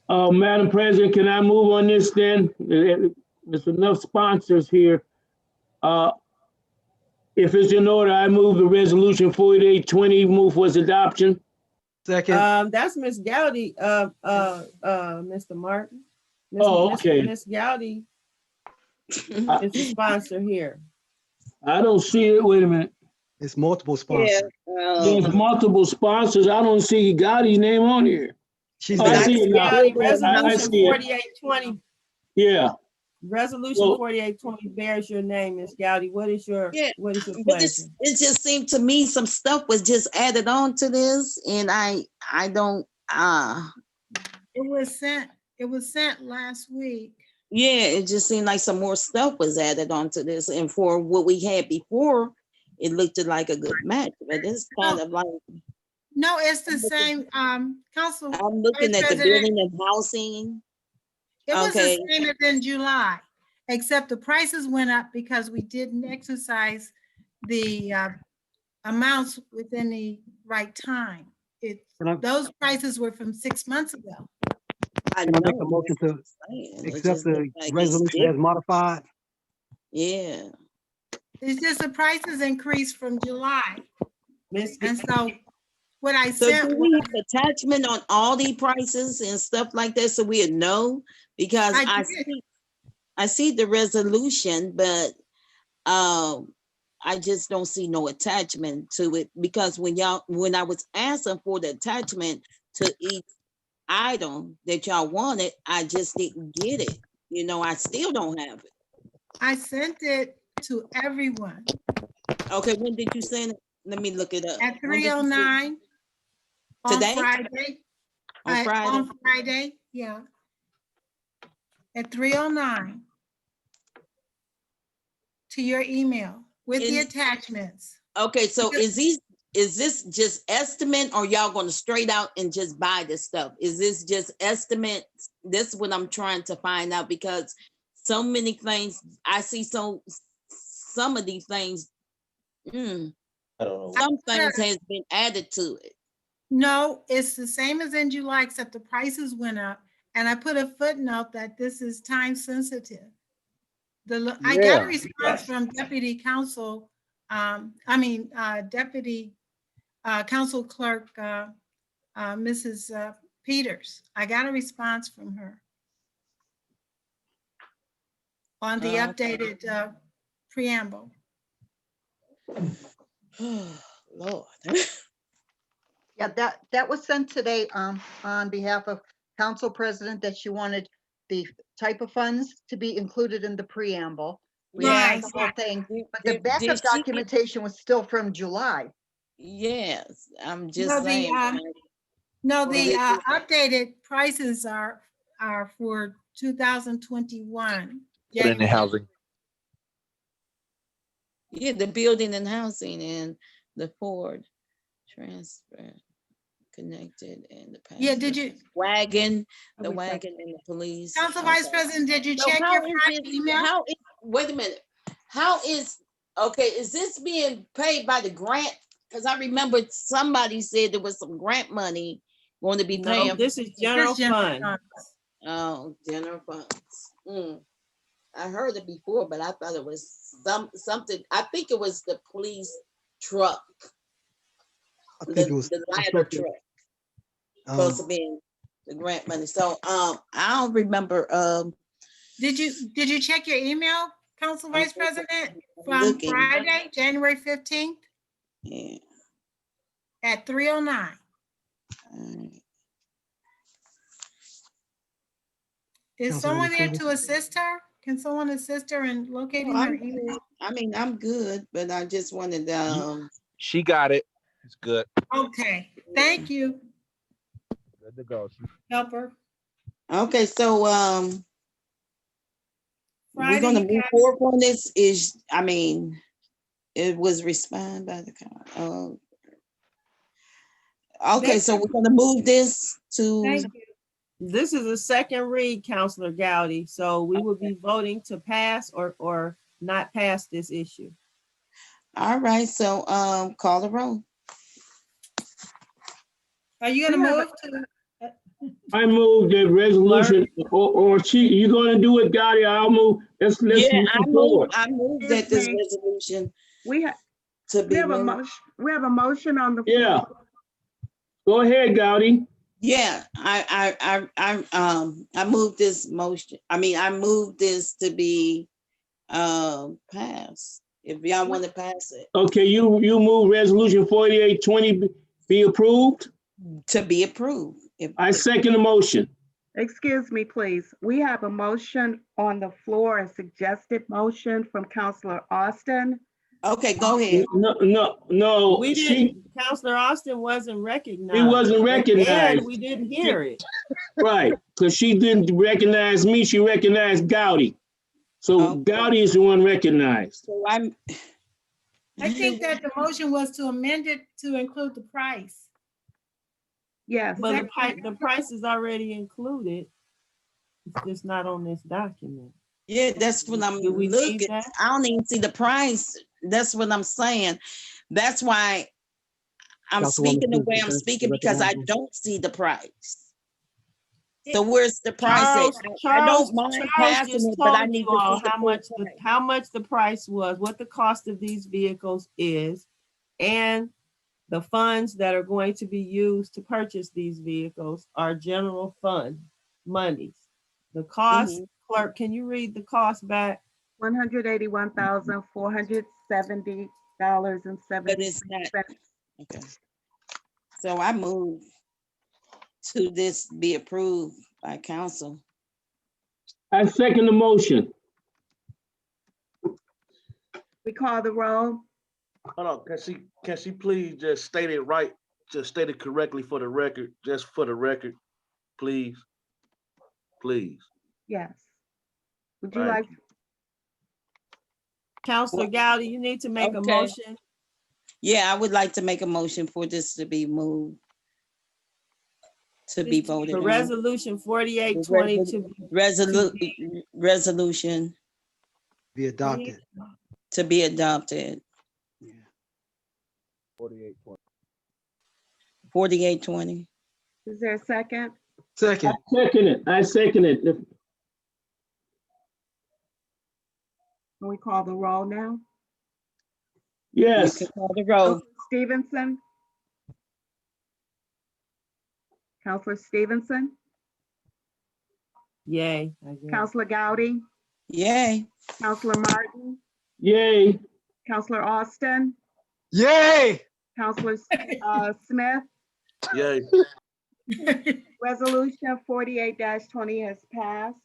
Madam President, can I move on this then? There's enough sponsors here. If it's in order, I move the resolution 4820 move for its adoption. Second. That's Miss Gowdy, Mr. Martin. Okay. Miss Gowdy is the sponsor here. I don't see it. Wait a minute. It's multiple sponsors. There's multiple sponsors. I don't see Gotti's name on here. She's I see it now. I Resolution see it. 4820. Yeah. Resolution Well- 4820 bears your name, Miss Gowdy. What is your But pleasure? it just seemed to me some stuff was just added on to this, and I don't. It was sent last week. Yeah, it just seemed like some more stuff was added on to this, and for what we had before, it looked like a good match. But it's kind of like No, it's the same, Council. I'm looking Vice at the President, building and housing. It was Okay. the same as in July, except the prices went up because we didn't exercise the amounts within the right time. Those prices were from 6 months ago. Can I make a motion to accept the resolution as modified? Yeah. It's just the prices increased from July. Miss, And so what I So sent do we was, have attachment on all the prices and stuff like that so we'd know? Because I did. I see the resolution, but I just don't see no attachment to it because when I was asking for the attachment to each item that y'all wanted, I just didn't get it. You know, I still don't have it. I sent it to everyone Okay, when did you send it? Let me look it up. at When did you send it? 3:09 on Today? Friday. On Friday? On Friday, yeah. At 3:09 to your email with the And- attachments. Okay, so Because- is this just estimate or y'all gonna straight out and just buy this stuff? Is this just estimate? This is what I'm trying to find out because so many things, I see some of these things, I don't know. some things has been added to it. No, it's the same as in July, except the prices went up. And I put a footnote that this is time sensitive. I got a response from Deputy Council, Deputy Council Clerk, Mrs. Peters. I got a response from her on the updated preamble. Lord. Yeah, that was sent today on behalf of Council President that she wanted the type of funds to be included in the preamble. We Right. have the whole thing, but the Did backup she- documentation was still from July. Yes, I'm just No, saying. the updated prices are for 2021. Put in the January. housing. Yeah, the building and housing and the Ford transfer connected and the. Yeah, did you, Wagon, the Okay. wagon and the police. Council Vice Okay. President, did you So check how your is Friday this- email? wait a minute, how is, okay, is this being paid by the grant? Because I remember somebody said there was some grant money going to be No, paying. this is general This general fund. funds. Oh, general funds. I heard it before, but I thought it was something, I think it was the police truck. I think it was. The ladder truck. Supposed to be in the grant money. So, I don't remember, Did you check your email, Council Vice President, from looking. Friday, January 15th Yeah. at 3:09? Is Councilwoman someone there Stevens? to assist her? Can someone assist her in locating Well, her email? I'm good, but I just wanted, She got it. It's good. Okay, thank you, Good to go. helper. okay, so, we're Friday, gonna you move got- forward on this it was responded by the, okay, so we're gonna move this to, Thank you. This is a second read, Counselor Gowdy, so we will be voting to pass or not pass this issue. all right, so, call the roll. Are you gonna move to? I move the resolution, or you gonna do it, Gotti? I'll move. Let's Yeah, move forward. I moved that this Excuse me. resolution We have, to we be have a moved. motion, we have a motion on the Yeah. floor. Go ahead, Gowdy. Yeah, I moved this motion, I moved this to be, passed, if y'all want to pass it, Okay, you move resolution 4820 be approved. to be approved. I second the motion. Excuse me, please. We have a motion on the floor, a suggested motion from Counselor Austin. Okay, go ahead. No. We didn't, Counselor Austin wasn't recognized. He wasn't recognized. And we didn't hear it. Right, because she didn't recognize me, she recognized Gowdy. So Gowdy is the one recognized. So I think that the motion was to amend it to include the price. Yes. But the price is already included. It's just not on this document. Yeah, that's what I'm Do we need looking. that? I don't even see the price. That's what I'm saying. That's why I'm Councilwoman speaking the way I'm Stevens, speaking, because I recognizing. don't see the price. So where's the price at? I Charles don't mind Charles passing just it, but I told need you to all see the full price. how much the price was, what the cost of these vehicles is, and the funds that are going to be used to purchase these vehicles are general fund monies. The cost, clerk, can you read the cost back? $181,470.73. But it's not. Okay. So I move to this be approved by council. I second the motion. We call the roll. Hold on, can she please just state it right? Just state it correctly for the record, just for the record, please. Please. Yes. Would you Thank like, Counselor Gowdy, you need to make a Okay. motion. Yeah, I would like to make a motion for this to be moved. To be voted The on. resolution 4820 to be Resolution Be adopted. to be adopted. 4820. is there a second? Second. I second it. Can we call the roll now? Yes. You can call the roll. Stevenson? Counselor Stevenson? Yay. I guess. Counselor Gowdy? Yay. Counselor Martin? Yay. Counselor Austin? Yay! Counselor Smith? Yay. Resolution 48-20 has passed.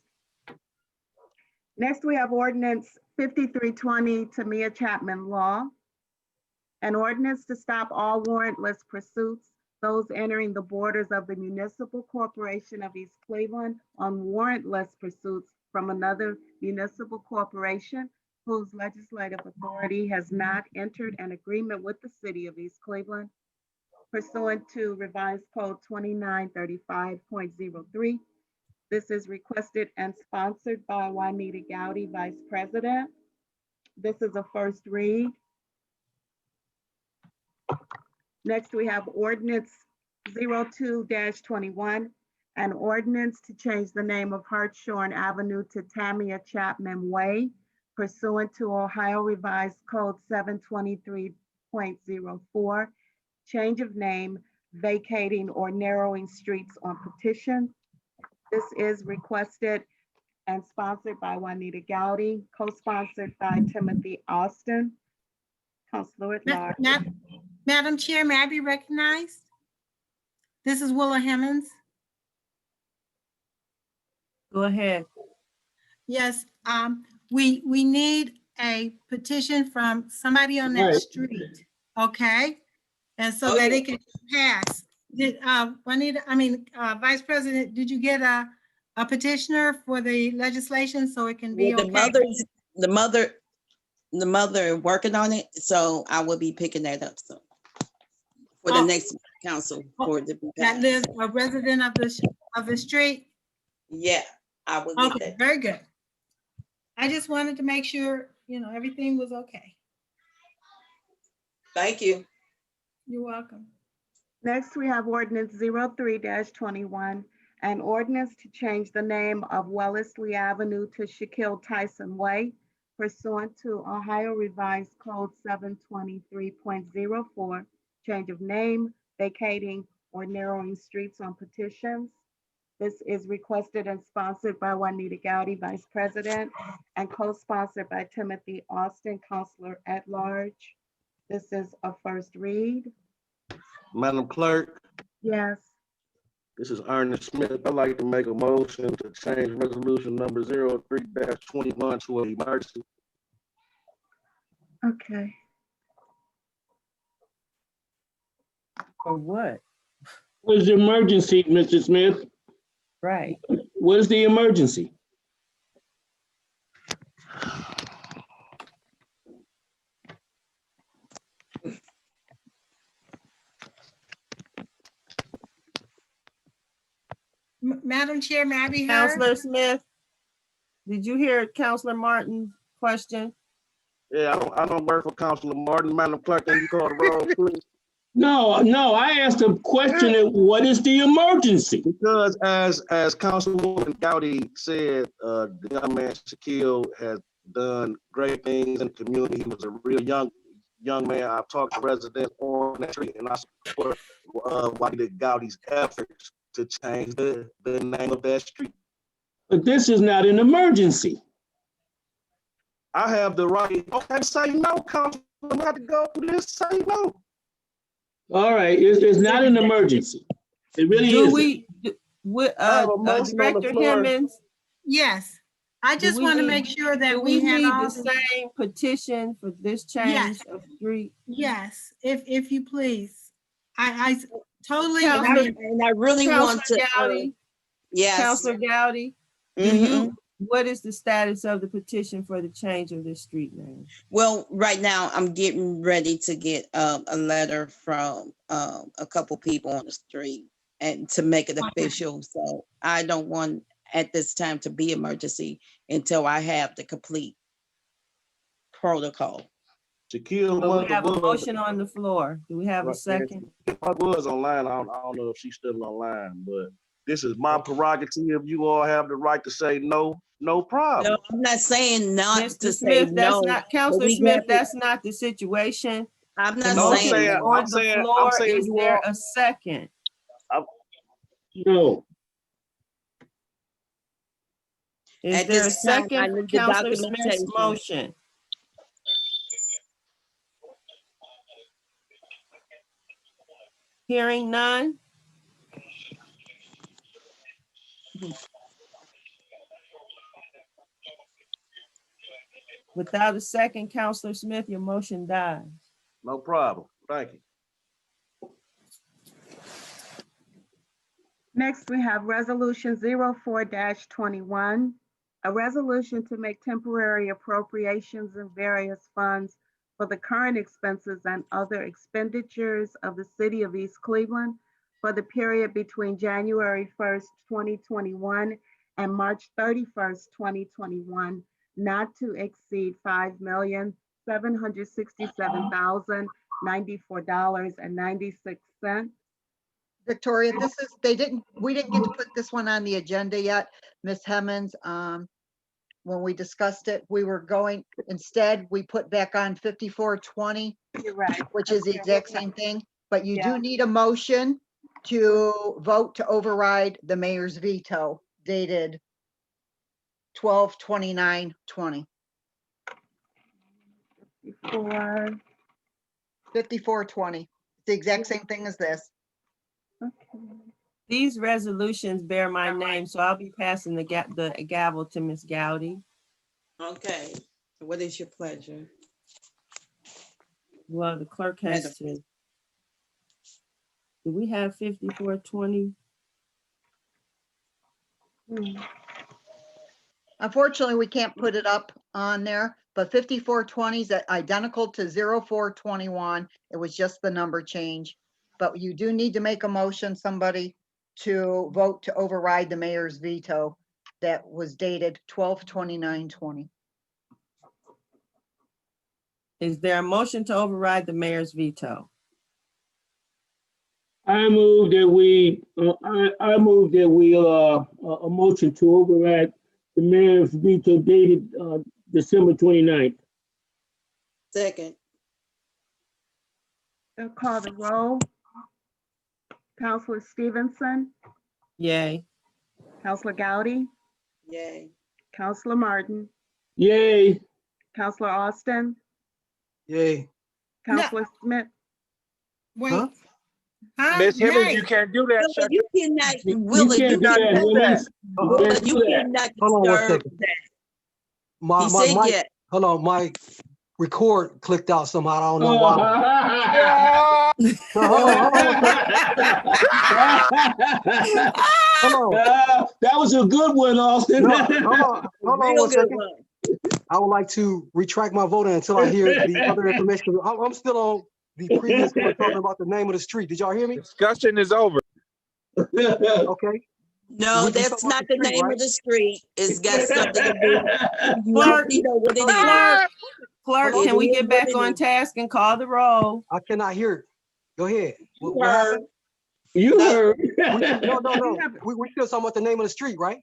Next, we have ordinance 5320, Tamia Chapman Law. An ordinance to stop all warrantless pursuits, those entering the borders of the municipal corporation of East Cleveland on warrantless pursuits from another municipal corporation whose legislative authority has not entered an agreement with the city of East Cleveland pursuant to revised code 2935.03. This is requested and sponsored by Juanita Gowdy, Vice President. This is a first read. Next, we have ordinance 02-21, an ordinance to change the name of Hartshorn Avenue to Tamia Chapman Way pursuant to Ohio Revised Code 28.04, change of name, vacating or narrowing streets on petition. This is requested and sponsored by Juanita Gowdy, co-sponsored by Timothy Austin. Counselor at large. Madam Chair, may I be recognized? This is Willa Hemmons. Go ahead. Yes, we need a petition from somebody on that Right. street, okay? And so Oh, that yeah. it can pass. Did, Vice President, did you get a petitioner for the legislation so it can be Well, okay? the mother working on it, so I will be picking that up soon. For the Oh. next council for the. That lives a resident of the street? Yeah, I will get Okay, that. very good. I just wanted to make sure, everything was okay. Thank you. You're welcome. Next, we have ordinance 03-21, an ordinance to change the name of Wellesley Avenue to Shaquille Tyson Way pursuant to Ohio Revised Code 723.04, change of name, vacating or narrowing streets on petitions. This is requested and sponsored by Juanita Gowdy, Vice President, and co-sponsored by Timothy Austin, Counselor at Large. This is a first read. Madam Clerk, Yes. this is Ernest Smith. I'd like to make a motion to change resolution number 03-21 to an emergency. Okay. For what? What is the emergency, Mr. Smith? Right. What is the emergency? Madam Chair, may I be heard? Counselor Smith, did you hear Counselor Martin's question? Yeah, I don't work for Councilor Martin. Madam Clerk, can you call the roll, please? No, I asked a question, what is the emergency? Because as Councilwoman Gowdy said, the young man Shaquille has done great things in the community. He was a real young man. I've talked to residents on that street, and I support Juanita Gowdy's efforts to change the name of that street. But this is not an emergency. I have the right, okay, say no, Councilman, I have to go through this, say no. All right, it's not an emergency. It really Do isn't. we, I have a motion on the Director floor. Hemmons, Yes, I Do just we want to need- make sure that do we we had need all the the, same petition for this change Yes. of street? yes, if you please. I totally, Counselor- And I really want Counselor to, Gowdy, yes. Counselor Gowdy, Mhm. what is the status of the petition for the change of this street name? Well, right now, I'm getting ready to get a letter from a couple people on the street and to make it official. So I don't want at this time to be emergency until I have the complete protocol. Shaquille So we have a mother was, motion on the floor. Do we have a Right, yes. second? I was online, I don't know if she's still online, but this is my prerogative. You all have the right to say no, no problem. No, I'm not saying not Mr. to say Smith, that's no. not, Counselor we Smith, have to- that's not the situation. I'm The not No, I'm motion saying. is saying- on I'm the saying- floor. I'm saying Is you there all- a second? No, Is At there a this time, I second for need the Counselor Smith's documentation. motion? Hearing none? Without a second, Counselor Smith, your motion dies. No problem. Thank you. Next, we have resolution 04-21, a resolution to make temporary appropriations in various funds for the current expenses and other expenditures of the city of East Cleveland for the period between January 1st, 2021 and March 31st, 2021, not to exceed $5,767,094.96. Victoria, this is, we didn't get to put this one on the agenda yet. Ms. Hemmons, when we discussed it, we were going, instead, we put back on 5420, You're right. which is the Okay. exact same thing, but you Yeah. do need a motion to vote to override the mayor's veto dated 12/29/20. Before, 5420. It's the exact same thing as this. okay. These resolutions bear my name, so I'll be passing the gavel to Ms. Gowdy. Okay, what is your pleasure? Well, the clerk has to. Do we have 5420? Unfortunately, we can't put it up on there, but 5420 is identical to 0421. It was just the number change. But you do need to make a motion, somebody, to vote to override the mayor's veto that was dated 12/29/20. Is there a motion to override the mayor's veto? I move that we, I move that we, a motion to override the mayor's veto dated, December 29th. Second, I'll call the roll. Counselor Stevenson, Yay. Counselor Gowdy, yay. Counselor Martin, Yay. Counselor Austin, Yay. Counselor Smith, Wait. Huh? Huh? Miss Himmons, Yay. you can't do that. Shut You cannot, You Willa, can't you do that, cannot, Himmons. Oh, You Willa, can't you do that. cannot Hold on one disturb second. that. My, He my said mic, yeah. hold on, my record clicked out somehow. I don't know why. Yeah. No, hold on one second. Hold on. That was a good one, Austin. No, hold on Real one good second. one. I would like to retract my vote until I hear the other information. I'm still on the previous one talking about the name of the street. Did y'all hear me? Discussion is over. Okay. No, We that's talking about not the street, name right? of the street. It's got something to do. You Clerk, already know what it is. Clerk, It can we is get what back it on is. task and call the roll? I cannot hear it. Go ahead. You What happened? You heard. No. We still talking about the name of the street, right?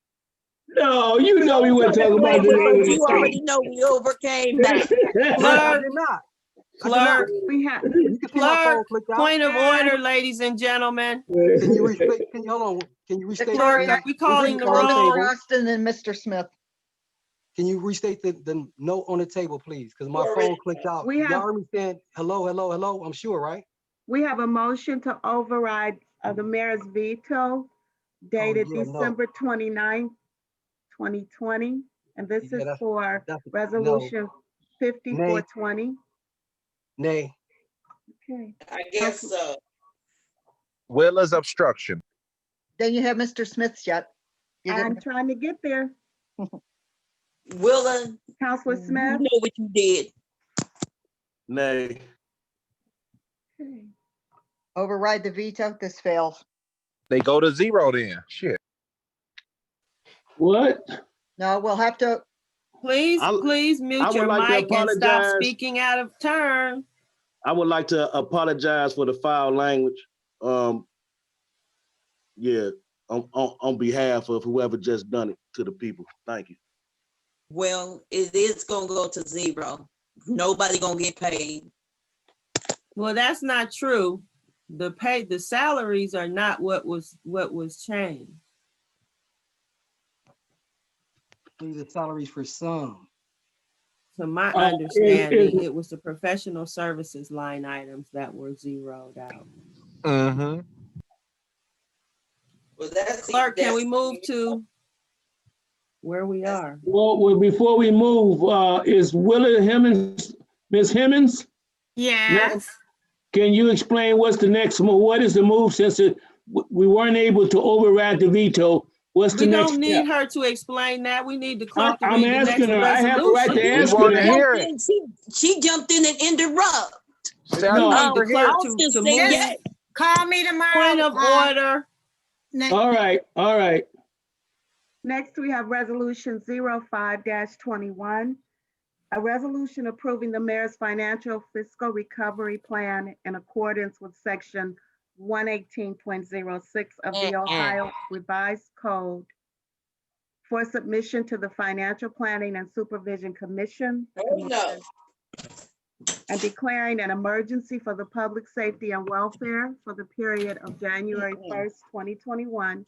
No, you know we weren't talking about the name of the You already street. know we overcame that. I Clerk, did not. clerk, we have, You can see my phone clerk, clicked out. point of order, ladies and gentlemen. Can you restate? Can you hold on? Can you The restate? Clerk, the- are we calling the on the roll? table? Austin and Mr. Smith. Can you restate the note on the table, please? Because my Already. phone clicked out. We have- Y'all heard me saying hello. I'm sure, right? we have a motion to override the mayor's veto dated yeah, no. December 29th, 2020. And this Yeah, is that's- for that's- resolution 5420. Nay. Okay. I guess so. Willa's obstruction. Then you have Mr. Smith's yet. You I'm didn't, trying to get there. Willa, Counselor you Smith. know what you did. Nay. Okay. override the veto. This fails. They go to zero then. Shit. What? No, we'll have to, Please, I please I mute would your like to mic and stop apologize. speaking out of turn. I would like to apologize for the foul language. Yeah, on behalf of whoever just done it to the people. Thank you. Well, it is gonna go to zero. Nobody gonna get paid. Well, that's not true. The salaries are not what was changed. The salaries for some. To my Oh, understanding, it was the professional services line items that were zeroed out. Mm-hmm. Well, that's. Clerk, can we move to where we are? Well, before we move, is Willa Himmons, Ms. Himmons? Yes. Can you explain what's the next move? What is the move since we weren't able to override the veto? What's the We next don't need step? her to explain that. We need the clerk to I'm read the next asking her. I have a right to resolution. ask We her want to that. hear it. She jumped in and interrupt. No, We need the clerk Austin to said move. yes. Call me tomorrow. Point of order. All right. Next, we have resolution 05-21. A resolution approving the mayor's financial fiscal recovery plan in accordance with section 118.06 of the Ohio Revised Code for submission to the Financial Planning and Supervision Commission. No. And declaring an emergency for the public safety and welfare for the period of January 1st, 2021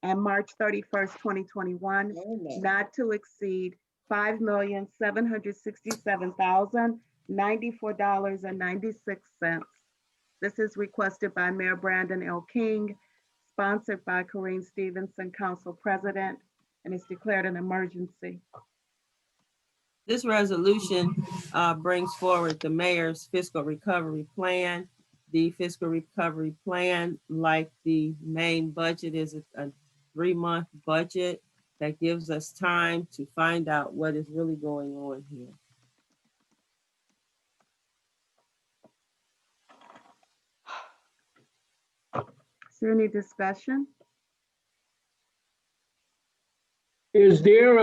and March 31st, 2021, not to exceed $5,767,094.96. This is requested by Mayor Brandon L. King, sponsored by Corrine Stevenson, Council President, and is declared an emergency. This resolution brings forward the mayor's fiscal recovery plan. The fiscal recovery plan, like the main budget, is a 3-month budget that gives us time to find out what is really going on here. Is there any discussion? Is there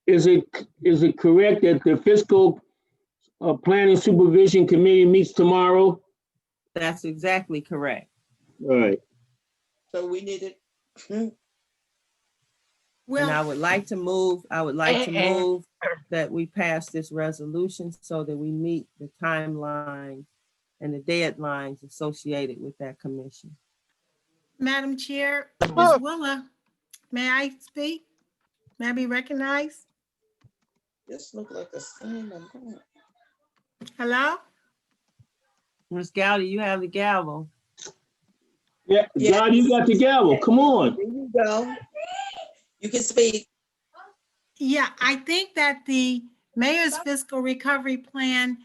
is it correct that the fiscal planning supervision committee meets tomorrow? That's exactly correct. All right. So we need it. And I would like to move that we pass this resolution so that we meet the timeline and the deadlines associated with that commission. Madam Chair, Ms. Willa, may I speak? May I be recognized? This look like a sign of that. Hello? Ms. Gowdy, you have the gavel. Yeah, God, you got the gavel. Come on. There you go. You can speak. Yeah, I think that the mayor's fiscal recovery plan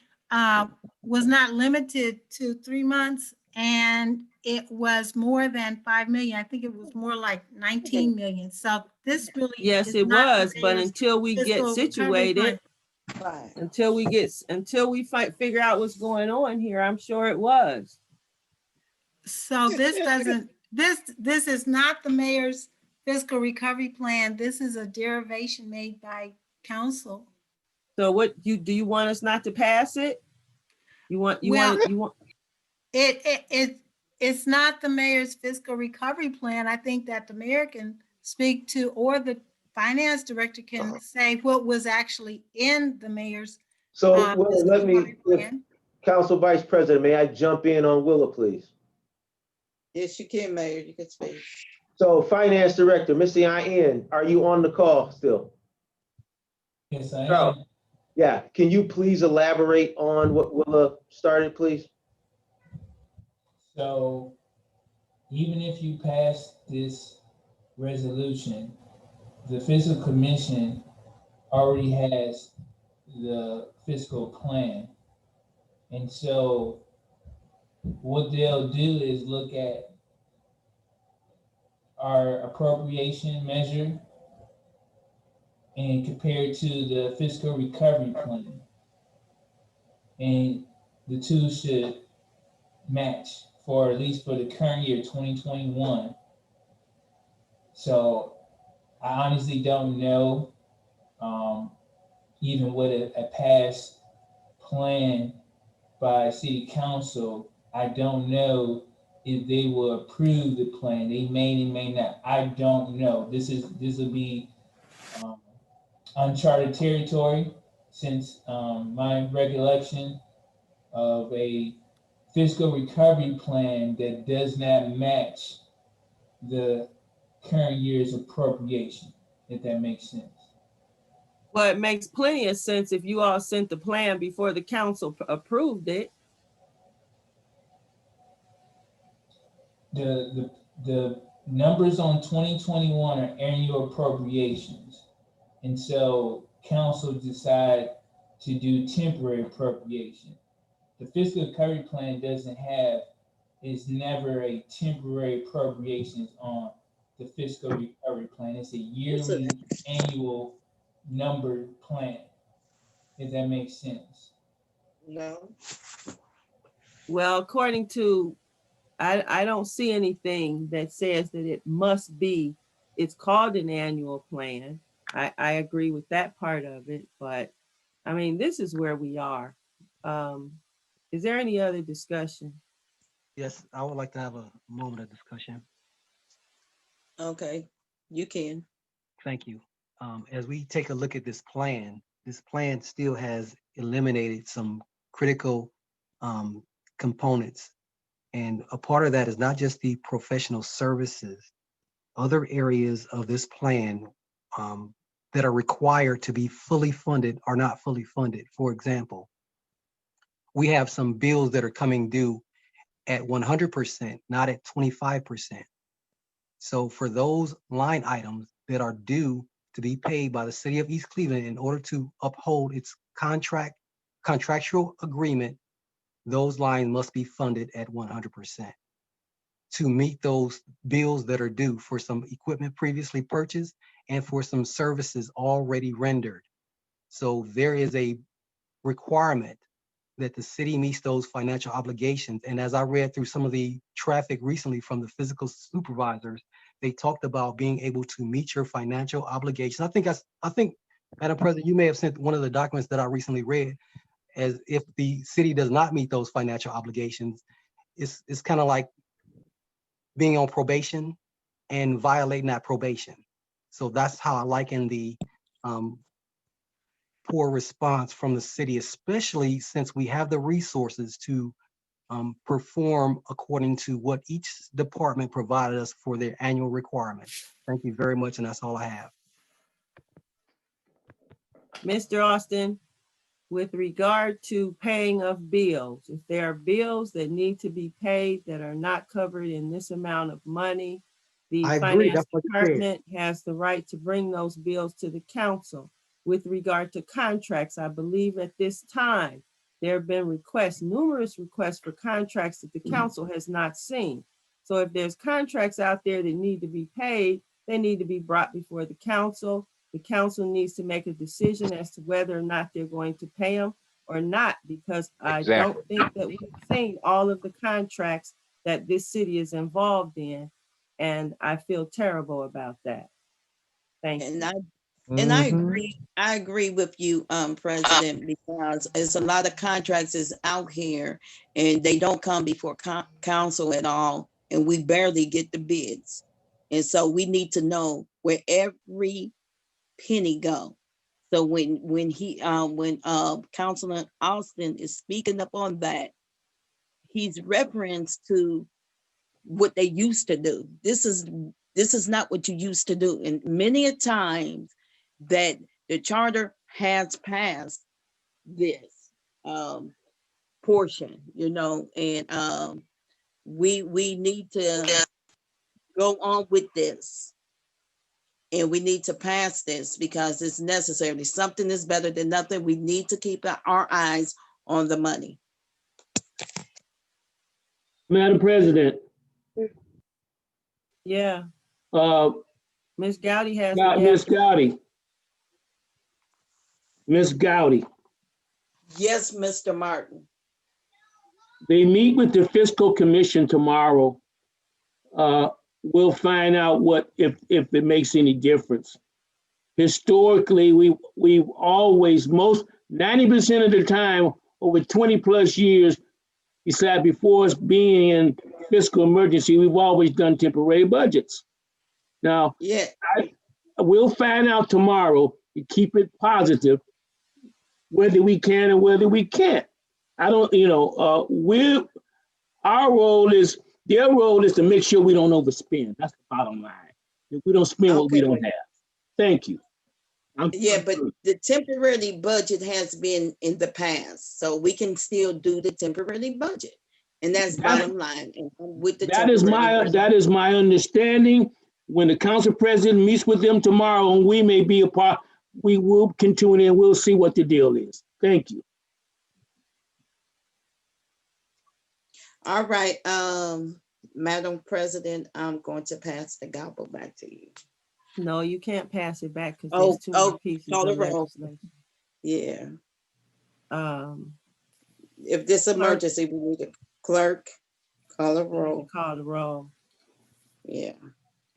was not limited to 3 months, and it was more than 5 million. I think it was more like 19 million. So this really. Yes, is it not the was, but mayor's until we get fiscal recovery situated, plan. until we figure out what's going on here, I'm sure it was. So this doesn't, this is not the mayor's fiscal recovery plan. This is a derivation made by council. So what do you want us not to pass it? It's not the mayor's fiscal recovery plan. I think that the mayor can speak to, or the finance director can say what was actually in the mayor's. So Willa, fiscal let me, recovery plan. Council Vice President, may I jump in on Willa, please? Yes, you can, Mayor. You can speak. So Finance Director, Mr. Ian, are you on the call still? Yes, I am. Yeah, can you please elaborate on what Willa started, please? So even if you pass this resolution, the fiscal commission already has the fiscal plan. And so what they'll do is look at our appropriation measure and compare it to the fiscal recovery plan. And the two should match for at least for the current year, 2021. So I honestly don't know even what a past plan by city council. I don't know if they will approve the plan. They may and may not. I don't know. This will be uncharted territory, since my recollection of a fiscal recovery plan that does not match the current year's appropriation, if that makes sense. Well, it makes plenty of sense if you all sent the plan before the council approved it. The numbers on 2021 are annual appropriations. And so council decide to do temporary appropriation. The fiscal recovery plan is never a temporary appropriations on the fiscal recovery plan. It's a yearly, annual numbered plan, if that makes sense. No. Well, according to, I don't see anything that says that it must be, it's called an annual plan. I agree with that part of it, but I mean, this is where we are. Is there any other discussion? Yes, I would like to have a moment of discussion. Okay, you can. Thank you. As we take a look at this plan still has eliminated some critical components. And a part of that is not just the professional services. Other areas of this plan that are required to be fully funded are not fully funded. For example, we have some bills that are coming due at 100%, not at 25%. So for those line items that are due to be paid by the city of East Cleveland in order to uphold its contractual agreement, those lines must be funded at 100% to meet those bills that are due for some equipment previously purchased and for some services already rendered. So there is a requirement that the city meets those financial obligations. And as I read through some of the traffic recently from the physical supervisors, they talked about being able to meet your financial obligations. I think, Madam President, you may have sent one of the documents that I recently read, as if the city does not meet those financial obligations, it's kind of like being on probation and violating that probation. So that's how I liken the poor response from the city, especially since we have the resources to perform according to what each department provided us for their annual requirements. Thank you very much, and that's all I have. Mr. Austin, with regard to paying of bills, if there are bills that need to be paid that are not covered in this amount of money, the I agree. finance That's what you said. department has the right to bring those bills to the council. With regard to contracts, I believe at this time, there have been numerous requests for contracts that the council has not seen. So if there's contracts out there that need to be paid, they need to be brought before the council. The council needs to make a decision as to whether or not they're going to pay them or not, because I don't think that we've seen all of the contracts that this city is involved in. And I feel terrible about that. Thank you. And I agree with you, President, because there's a lot of contracts is out here and they don't come before council at all, and we barely get the bids. And so we need to know where every penny go. So when Councilman Austin is speaking up on that, he's reference to what they used to do. This is not what you used to do. And many a times that the charter has passed this portion, and we need to go on with this. And we need to pass this because it's necessary. Something is better than nothing. We need to keep our eyes on the money. Madam President. Yeah. Ms. Gowdy has. Ms. Gowdy. Yes, Mr. Martin. They meet with the fiscal commission tomorrow. We'll find out if it makes any difference. Historically, we've always, 90% of the time, over 20 plus years, besides before us being in fiscal emergency, we've always done temporary budgets. Now, yeah, we'll find out tomorrow, and keep it positive, whether we can and whether we can't. I don't, their role is to make sure we don't overspend. That's the bottom line. If we don't spend what we don't have. Thank you. But the temporary budget has been in the past, so we can still do the temporary budget. And that's bottom line. And with the that is my understanding. When the council president meets with them tomorrow, and we may be a part, we will continue and we'll see what the deal is. Thank you. All right, Madam President, I'm going to pass the gavel back to you. No, you can't pass it back because there's too many pieces of legislation. Yeah. If this emergency, we need a clerk, call a roll. Call the roll. Yeah.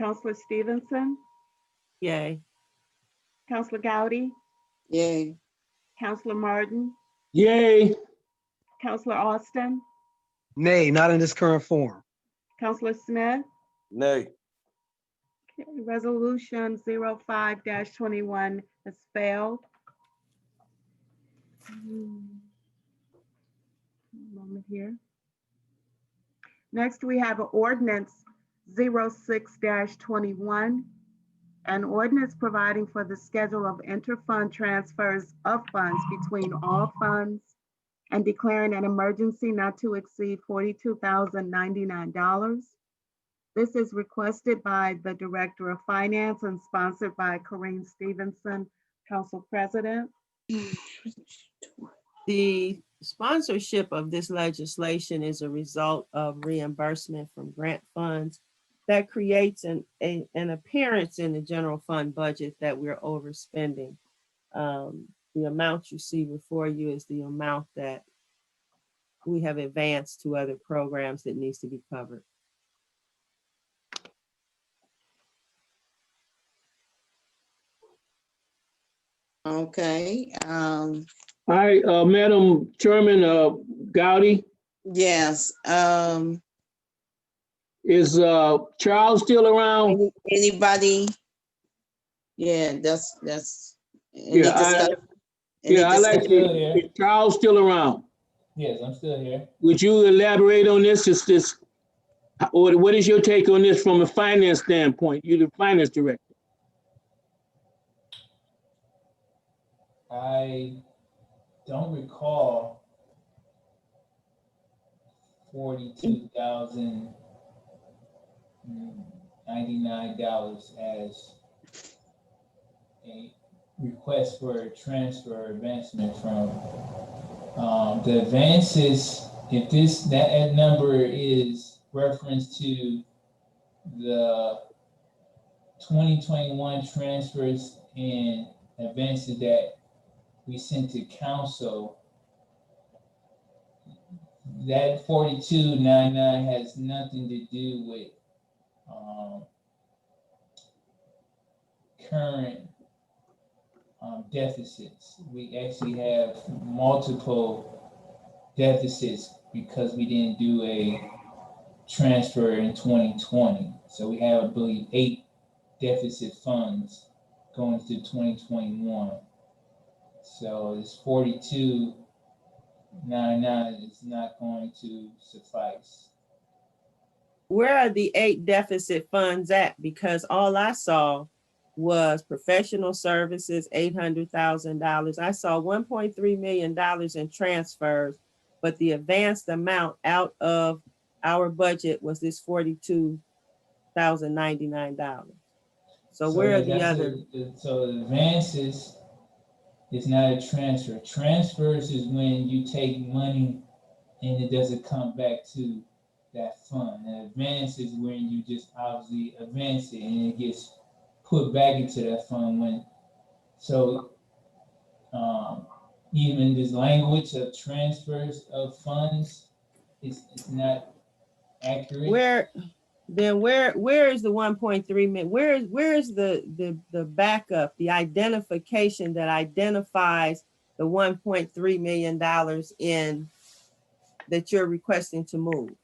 Councilor Stevenson, Yay. Councilor Gowdy, Yay. Councilor Martin, Yay. Councilor Austin, Nay, not in this current form. Councilor Smith, Nay. Okay, Resolution 05-21 has failed. Moment here. Next, we have an ordinance 06-21, an ordinance providing for the schedule of inter-fund transfers of funds between all funds and declaring an emergency not to exceed $42,099. This is requested by the Director of Finance and sponsored by Corinne Stevenson, Council President. The sponsorship of this legislation is a result of reimbursement from grant funds that creates an appearance in the general fund budget that we're overspending. The amount you see before you is the amount that we have advanced to other programs that needs to be covered. Okay, All right, Madam Chairman, Gowdy, yes, is Charles still around? anybody? Yeah, that's. any Yeah, discuss- any I like discussion? to, is Charles still around? Yes, I'm still here. Would you elaborate on this? What is your take on this from a finance standpoint? You're the finance director. I don't recall $42,099 as a request for a transfer or advancement from the advances. If that number is reference to the 2021 transfers and advances that we sent to council, that 4299 has nothing to do with current deficits. We actually have multiple deficits because we didn't do a transfer in 2020. So we have, I believe, 8 deficit funds going to 2021. So this 4299 is not going to suffice. Where are the 8 deficit funds at? Because all I saw was professional services, $800,000. I saw $1.3 million in transfers, but the advanced amount out of our budget was this $42,099. So where are the other? So the advances is not a transfer. Transfers is when you take money and it doesn't come back to that fund. And advance is when you just obviously advance it and it gets put back into that fund even this language of transfers of funds is not accurate. Where is the 1.3 million? Where is the backup, the identification that identifies the $1.3 million in that you're requesting to move?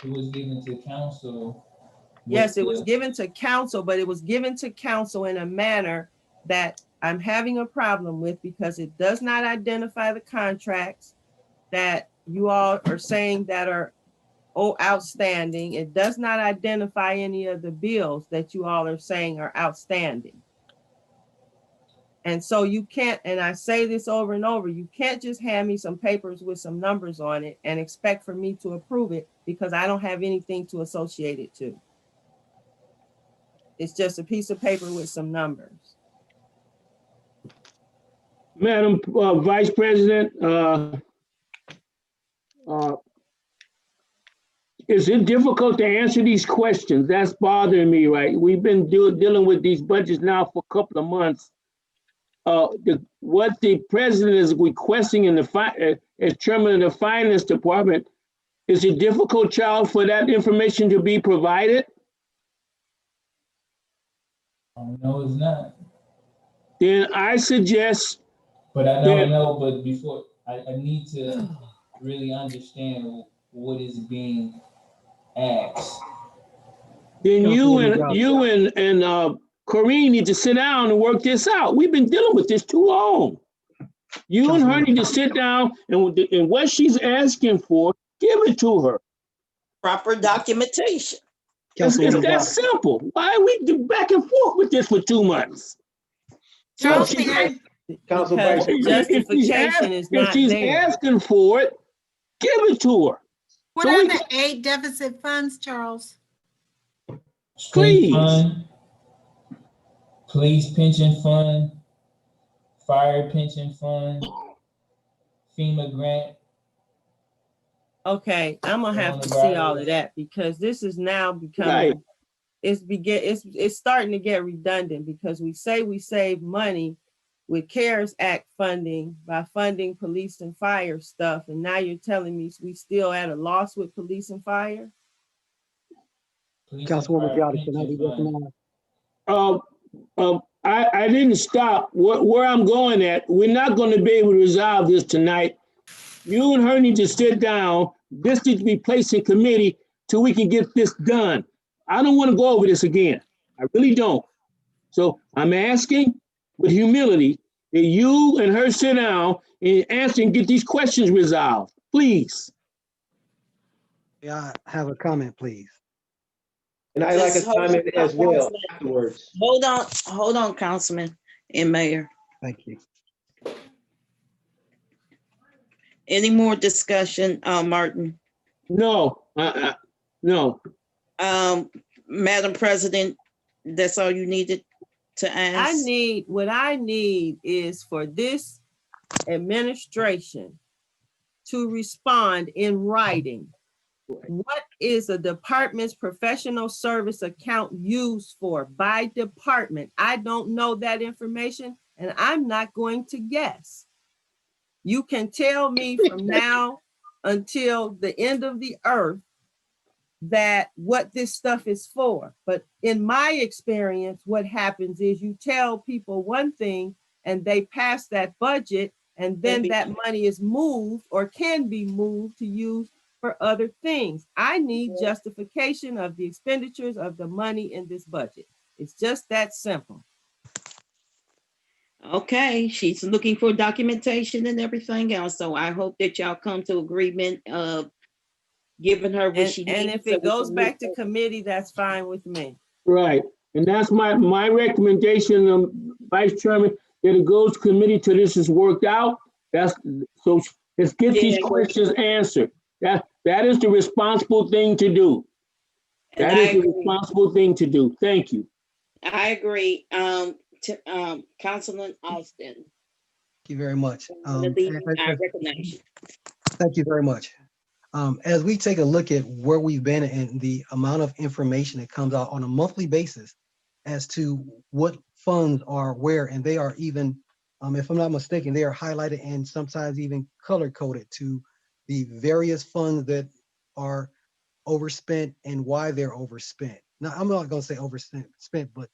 It was given to council. Yes, it was given to council, but it was given to council in a manner that I'm having a problem with because it does not identify the contracts that you all are saying that are outstanding. It does not identify any of the bills that you all are saying are outstanding. And so you can't, and I say this over and over, you can't just hand me some papers with some numbers on it and expect for me to approve it because I don't have anything to associate it to. It's just a piece of paper with some numbers. Madam Vice President, is it difficult to answer these questions? That's bothering me, right? We've been dealing with these budgets now for a couple of months. What the president is requesting in the as chairman of the finance department, is it difficult, Charles, for that information to be provided? No, it's not. Then I suggest. But I don't know, but before, I need to really understand what is being asked. then Councilwoman you and Corrine need to sit down and work this out. We've been dealing with this too long. You and her Councilwoman- need to sit down and what she's asking for, give it to her. Proper documentation. It's Councilwoman that Dodd. simple. Why are we do back and forth with this for 2 months? Charles, She- may I- Council Because Vice- justification is If not she's there. asking for it, give it to her. what So are we the 8 deficit funds, Charles? Street Please. fund, police pension fund, fire pension fund, FEMA grant. Okay, I'm gonna have On to the see right all of of it. that because this is now Right. becoming, it's starting to get redundant because we say we save money with CARES Act funding by funding police and fire stuff, and now you're telling me we still at a loss with police and fire? Police and Councilwoman fire Gotti, can I be pension recognized? I didn't stop. Where I'm going at, we're not going to be able to resolve this tonight. You and her need to sit down. This needs to be placed in committee till we can get this done. I don't want to go over this again. I really don't. So I'm asking with humility that you and her sit down and answer and get these questions resolved, please. Yeah, I have a comment, please. And I'd like a Just hold on, comment as well Councilman. afterwards. Hold on, Councilman and Mayor. Thank you. Any more discussion, Martin? No, no. Madam President, that's all you needed to ask? What I need is for this administration to respond in writing. What is a department's professional service account used for by department? I don't know that information and I'm not going to guess. You can tell me from now until the end of the earth that what this stuff is for. But in my experience, what happens is you tell people one thing and they pass that budget and then that money is moved or can be moved to use for other things. I need justification of the expenditures of the money in this budget. It's just that simple. Okay, she's looking for documentation and everything else, so I hope that y'all come to agreement of giving her what she needs. And if so it we goes can back move to committee, that's fine with me. Right, and that's my recommendation, Vice Chairman, that it goes to committee till this is worked out. So let's get these questions answered. That is the responsible thing to do. And That I is the agree. responsible thing to do. Thank you. I agree. Councilman Austin. Thank you very much. I recognize you. Thank you very much. As we take a look at where we've been and the amount of information that comes out on a monthly basis as to what funds are where, and they are even, if I'm not mistaken, they are highlighted and sometimes even color coded to the various funds that are overspent and why they're overspent. Now, I'm not going to say overspent, but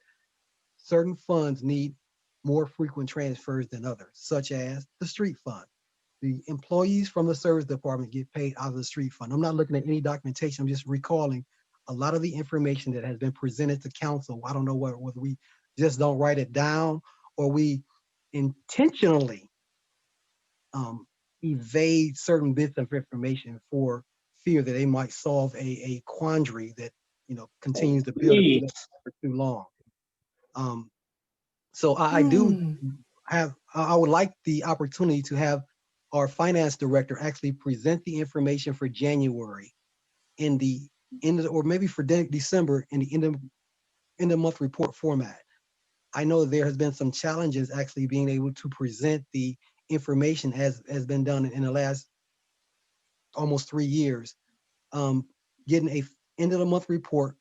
certain funds need more frequent transfers than others, such as the street fund. The employees from the service department get paid out of the street fund. I'm not looking at any documentation. I'm just recalling a lot of the information that has been presented to council. I don't know whether we just don't write it down or we intentionally evade certain bits of information for fear that they might solve a quandary that, continues to build for too long. So I would like the opportunity to have our finance director actually present the information for January in the end of, or maybe for December in the end of month report format. I know there has been some challenges actually being able to present the information as has been done in the last almost 3 years. Getting a end of the month report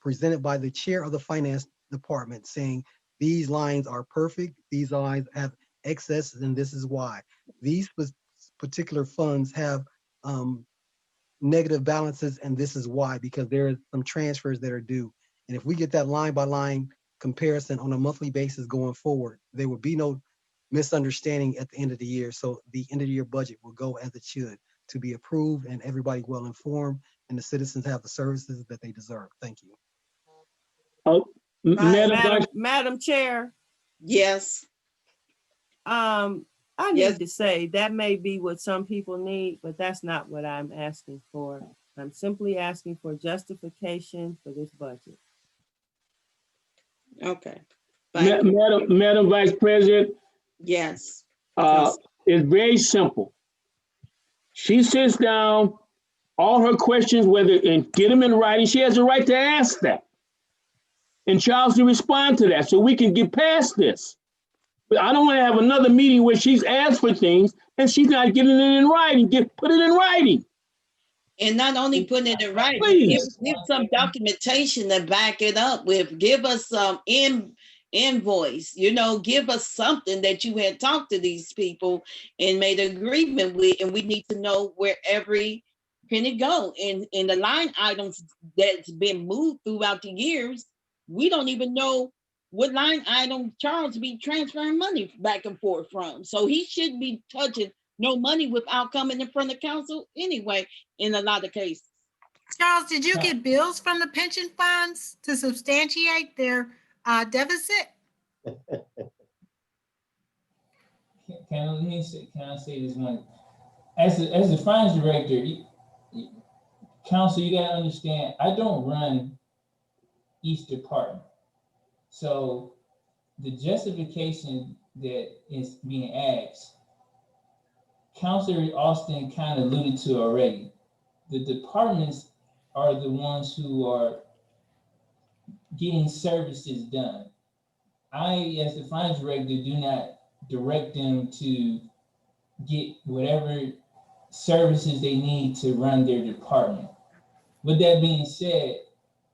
presented by the chair of the finance department saying these lines are perfect, these lines have excess, and this is why. These particular funds have negative balances, and this is why, because there are some transfers that are due. And if we get that line by line comparison on a monthly basis going forward, there will be no misunderstanding at the end of the year. So the end of the year budget will go as it should, to be approved and everybody well informed, and the citizens have the services that they deserve. Thank you. Madam Madam, Vice, Madam Chair, Yes, I Yes. need to say that may be what some people need, but that's not what I'm asking for. I'm simply asking for justification for this budget. okay. Thank you. Madam Vice President, Yes. it's very simple. She sits down, all her questions, and get them in writing, she has a right to ask that. And Charles to respond to that so we can get past this. But I don't want to have another meeting where she's asked for things and she's not getting it in writing. Put it in writing. And not only putting it in writing, Please. give some documentation to back it up with. Give us some invoice, give us something that you had talked to these people and made agreement with, and we need to know where every penny go. And the line items that's been moved throughout the years, we don't even know what line item Charles be transferring money back and forth from. So he shouldn't be touching no money without coming in front of council anyway, in a lot of cases. Charles, did you get bills from the pension funds to substantiate their deficit? Can I say this one? As the finance director, council, you gotta understand, I don't run each department. So the justification that is being asked, Councilor Austin kind of alluded to already. The departments are the ones who are getting services done. I, as the finance director, do not direct them to get whatever services they need to run their department. With that being said,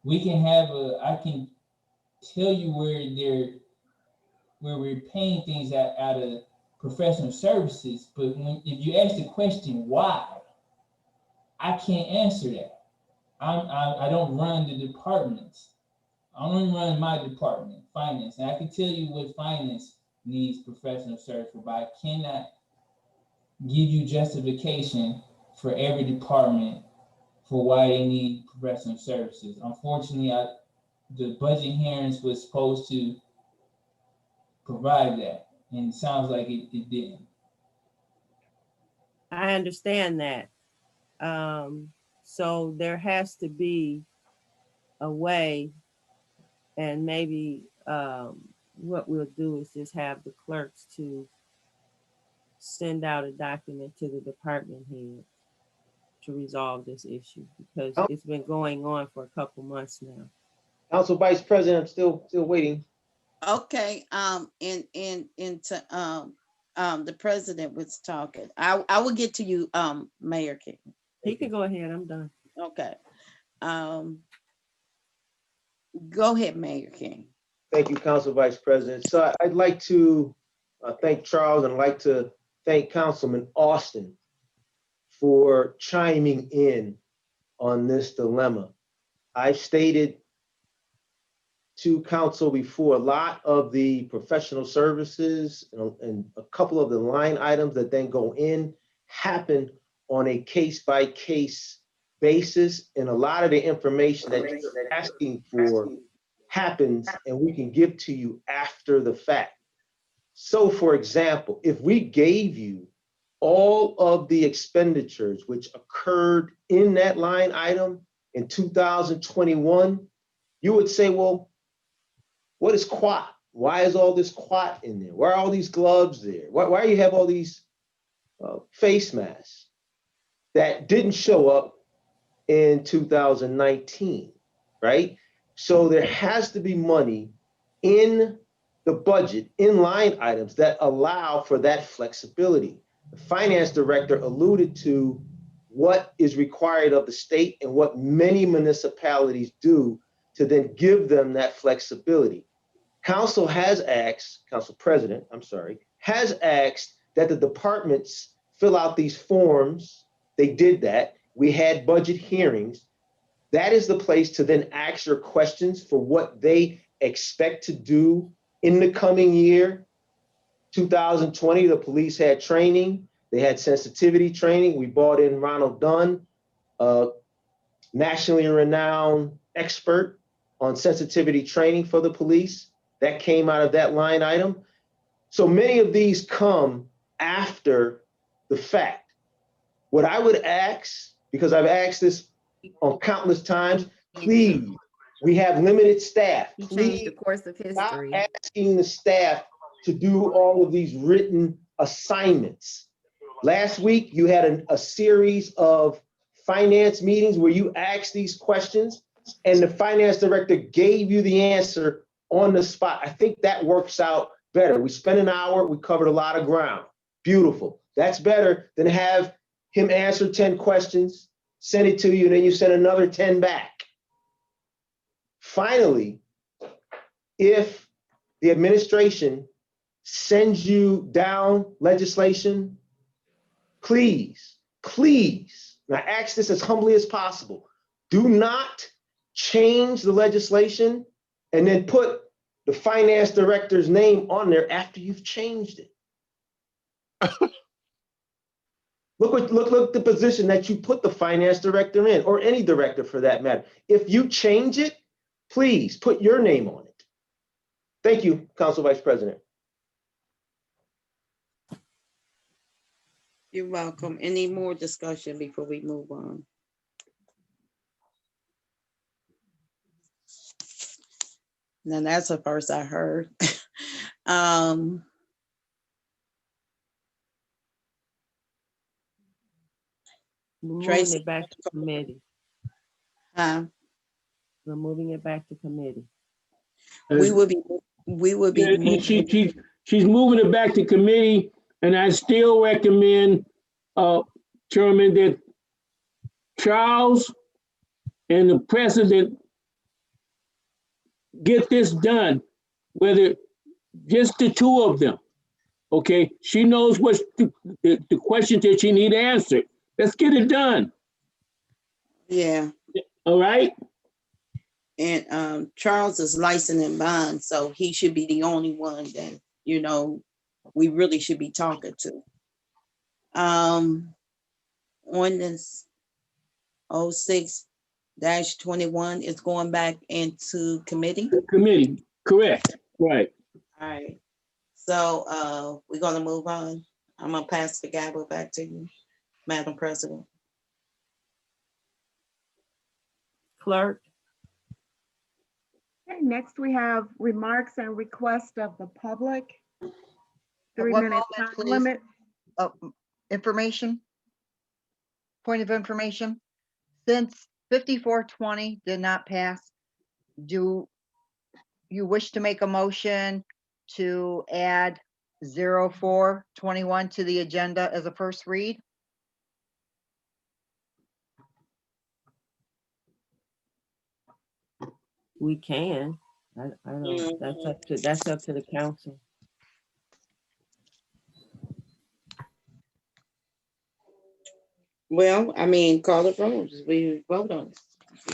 we can have I can tell you where we're paying things out of professional services, but if you ask the question why, I can't answer that. I don't run the departments. I only run my department, finance, and I can tell you what finance needs professional service for, but I cannot give you justification for every department for why they need professional services. Unfortunately, the budget hearings was supposed to provide that, and it sounds like it didn't. I understand that. So there has to be a way, and maybe what we'll do is just have the clerks to send out a document to the department head to resolve this issue, because it's been going on for a couple months now. Council Vice President, I'm still waiting. Okay, and to the president was talking. I will get to you, Mayor King. He can go ahead, I'm done. Okay. Go ahead, Mayor King. Thank you, Council Vice President. So I'd like to thank Charles, and I'd like to thank Councilman Austin for chiming in on this dilemma. I've stated to council before, a lot of the professional services and a couple of the line items that then go in happen on a case-by-case basis. And a lot of the information that you're asking for happens and we can give to you after the fact. So for example, if we gave you all of the expenditures which occurred in that line item in 2021, you would say, well, what is quat? Why is all this quat in there? Why are all these gloves there? Why do you have all these face masks that didn't show up in 2019, right? So there has to be money in the budget, in line items that allow for that flexibility. The finance director alluded to what is required of the state and what many municipalities do to then give them that flexibility. Council has asked, Council President, I'm sorry, has asked that the departments fill out these forms. They did that. We had budget hearings. That is the place to then ask your questions for what they expect to do in the coming year. 2020, the police had training. They had sensitivity training. We brought in Ronald Dunn, a nationally renowned expert on sensitivity training for the police. That came out of that line item. So many of these come after the fact. What I would ask, because I've asked this on countless times, please, we have limited staff. He changed the Please course of stop history. asking the staff to do all of these written assignments. Last week, you had a series of finance meetings where you asked these questions and the finance director gave you the answer on the spot. I think that works out better. We spent an hour, we covered a lot of ground. Beautiful. That's better than have him answer 10 questions, send it to you, and then you send another 10 back. Finally, if the administration sends you down legislation, please, please, and I ask this as humbly as possible, do not change the legislation and then put the finance director's name on there after you've changed it. Look the position that you put the finance director in, or any director for that matter. If you change it, please put your name on it. Thank you, Council Vice President. You're welcome. Any more discussion before we move on? Now that's the first I heard. We're moving Tracy? it back to committee. We're We're moving it back to committee. We will be Yeah, moving. she's moving it back to committee, and I still recommend, Chairman, that Charles and the president get this done, whether just the two of them. Okay, she knows what's the questions that she need answered. Let's get it done. Yeah. All right. And Charles is licensed in bond, so he should be the only one that, you know, we really should be talking to. On this 06-21 is going back into committee. Committee, correct, right. All right. So we're gonna move on. I'm gonna pass the gavel back to you, Madam President. Clerk? Okay, next we have remarks and requests of the public. At 3 one minute moment, time please. limit. Information. Point of information. Since 5420 did not pass, do you wish to make a motion to add 0421 to the agenda as a first read? We can. I don't, that's up to the council. Well, I mean, call it rolls. We vote on it.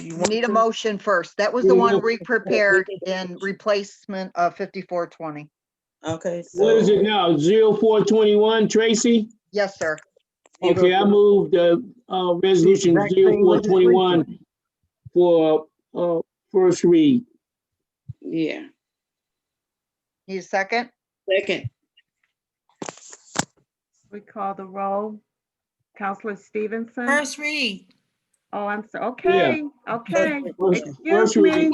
You need a motion first. That was the one we prepared in replacement of 5420. Okay. What is it now? 0421, Tracy? Yes, sir. Okay, I moved the resolution 0421 for first read. Yeah. Need a second? Second. We call the roll. Counselor Stevenson? First read. Oh, I'm sorry. Okay, okay. Excuse First me. read.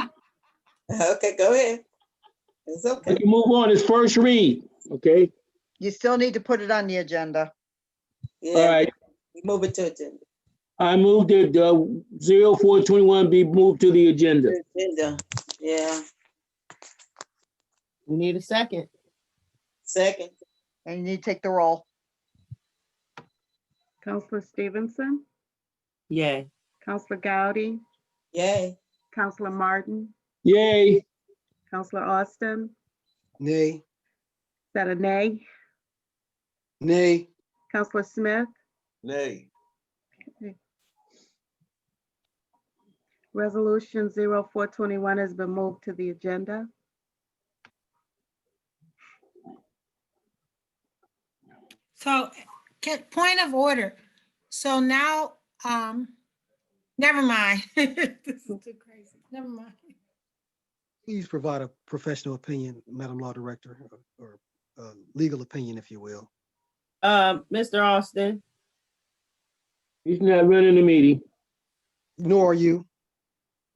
Okay, go ahead. It's okay. We can move on. It's first read, okay? You still need to put it on the agenda. Yeah. All right. We move it to agenda. I moved that 0421 be moved to the agenda. Agenda. Yeah. We need a second. Second. And you need to take the roll. Counselor Stevenson? Yay. Counselor Gowdy? Yay. Counselor Martin? Yay. Counselor Austin? Nay. Is that a nay? Nay. Counselor Smith? Nay. Okay. Resolution 0421 has been moved to the agenda. So, point of order. So now, never mind. This is too crazy. Never mind. Please provide a professional opinion, Madam Law Director, or legal opinion, if you will. Mr. Austin, He's not running the meeting. Nor are you.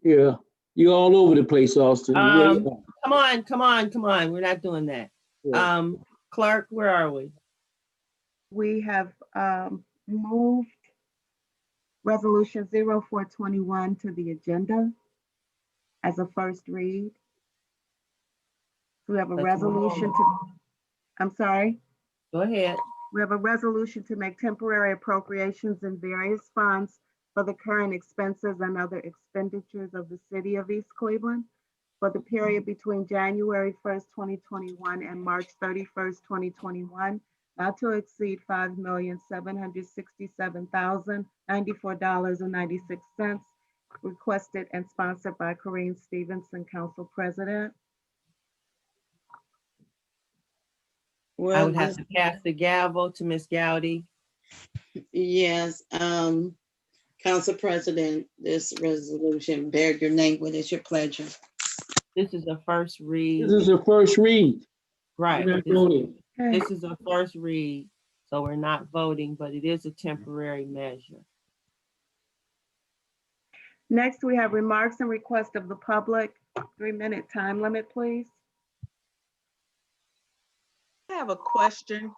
Yeah, you're all over the place, Austin. come on. We're not doing that. Yeah. Clerk, where are we? We have moved Resolution 0421 to the agenda as a first read. We have a Let's move resolution on. to, I'm sorry. Go ahead. We have a resolution to make temporary appropriations in various funds for the current expenses and other expenditures of the city of East Cleveland for the period between January 1st, 2021 and March 31st, 2021, not to exceed $5,767,094.96, requested and sponsored by Corinne Stevenson, Council President. I Well, would have to pass the gavel to Ms. Gowdy. yes, Council President, this resolution bear your name. What is your pleasure? This is a first read. This is a first read. Right. We're not voting. This is a first read, so we're not voting, but it is a temporary measure. Next, we have remarks and requests of the public. 3-minute time limit, please. I have a question.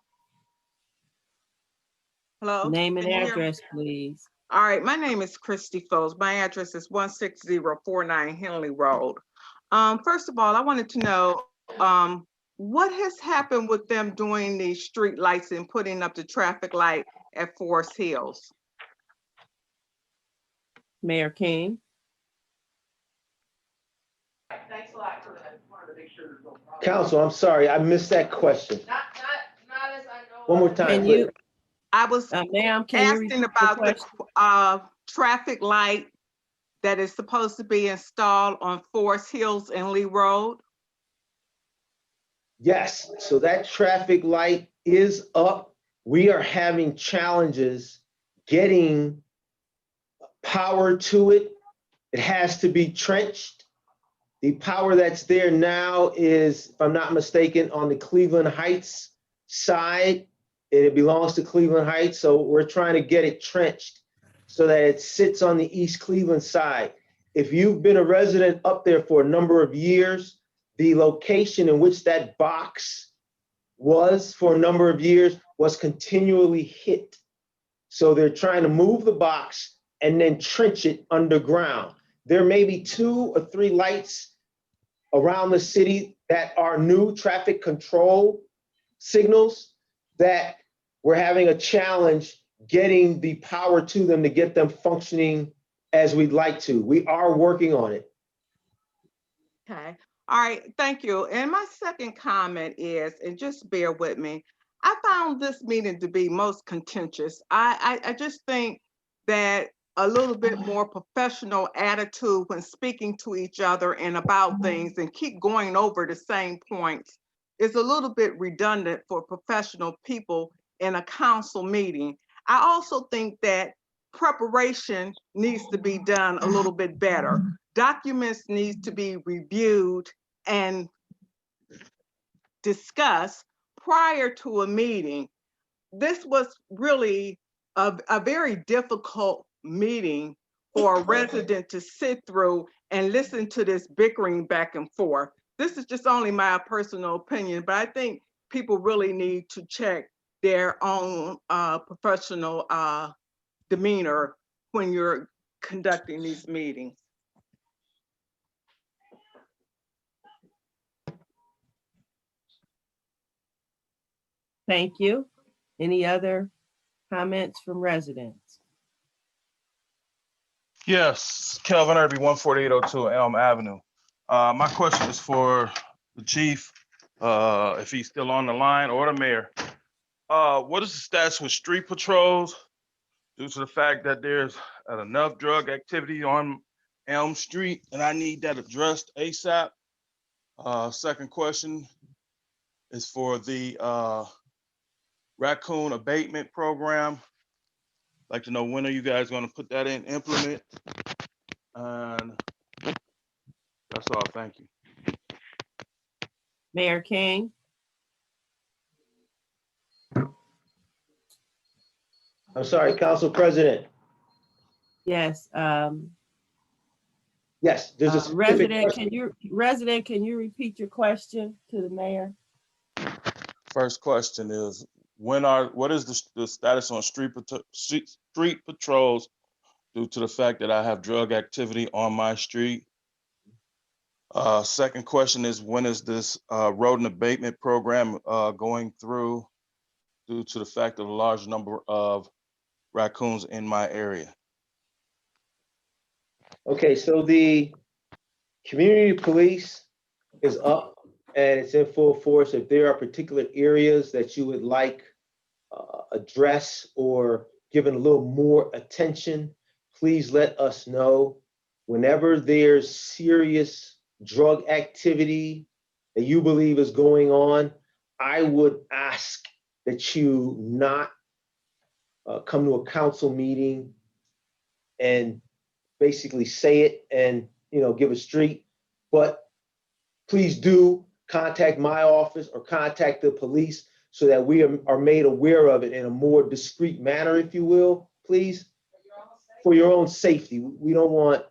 Hello? Name and Can you hear me? address, please. All right, my name is Christy Foles. My address is 16049 Henley Road. First of all, I wanted to know what has happened with them doing the street lights and putting up the traffic light at Forest Hills? Mayor King. Thanks a lot for that. Wanted to make sure there's no problem. Council, I'm sorry, I missed that question. Not as I know. One more time, Can please. you, I was ma'am, can you repeat asking the about question? the traffic light that is supposed to be installed on Forest Hills and Lee Road. Yes, so that traffic light is up. We are having challenges getting power to it. It has to be trenched. The power that's there now is, if I'm not mistaken, on the Cleveland Heights side. It belongs to Cleveland Heights, so we're trying to get it trenched so that it sits on the East Cleveland side. If you've been a resident up there for a number of years, the location in which that box was for a number of years was continually hit. So they're trying to move the box and then trench it underground. There may be 2 or 3 lights around the city that are new traffic control signals that we're having a challenge getting the power to them to get them functioning as we'd like to. We are working on it. Okay. All right. Thank you. And my second comment is, and just bear with me, I found this meeting to be most contentious. I just think that a little bit more professional attitude when speaking to each other and about things and keep going over the same points is a little bit redundant for professional people in a council meeting. I also think that preparation needs to be done a little bit better. Documents need to be reviewed and discussed prior to a meeting. This was really a very difficult meeting for a resident to sit through and listen to this bickering back and forth. This is just only my personal opinion, but I think people really need to check their own professional demeanor when you're conducting these meetings. Thank you. Any other comments from residents? Yes, Kelvin Irby, 14802 Elm Avenue. My question is for the chief, if he's still on the line, or the mayor. What is the status with street patrols due to the fact that there's enough drug activity on Elm Street, and I need that addressed ASAP? Second question is for the raccoon abatement program. Like to know, when are you guys going to put that in implement? And that's all. Thank you. Mayor King, I'm sorry, Council President. yes. Yes, there's a specific Resident, can you repeat your question to the mayor? First question is, what is the status on street patrols due to the fact that I have drug activity on my street? Second question is, when is this rodent abatement program going through due to the fact of the large number of raccoons in my area? Okay, so the community police is up and it's in full force. If there are particular areas that you would like address or given a little more attention, please let us know. Whenever there's serious drug activity that you believe is going on, I would ask that you not come to a council meeting and basically say it and, you know, give a street, but please do contact my office or contact the police so that we are made aware of it in a more discreet manner, if you will, please, for your own safety. We don't want,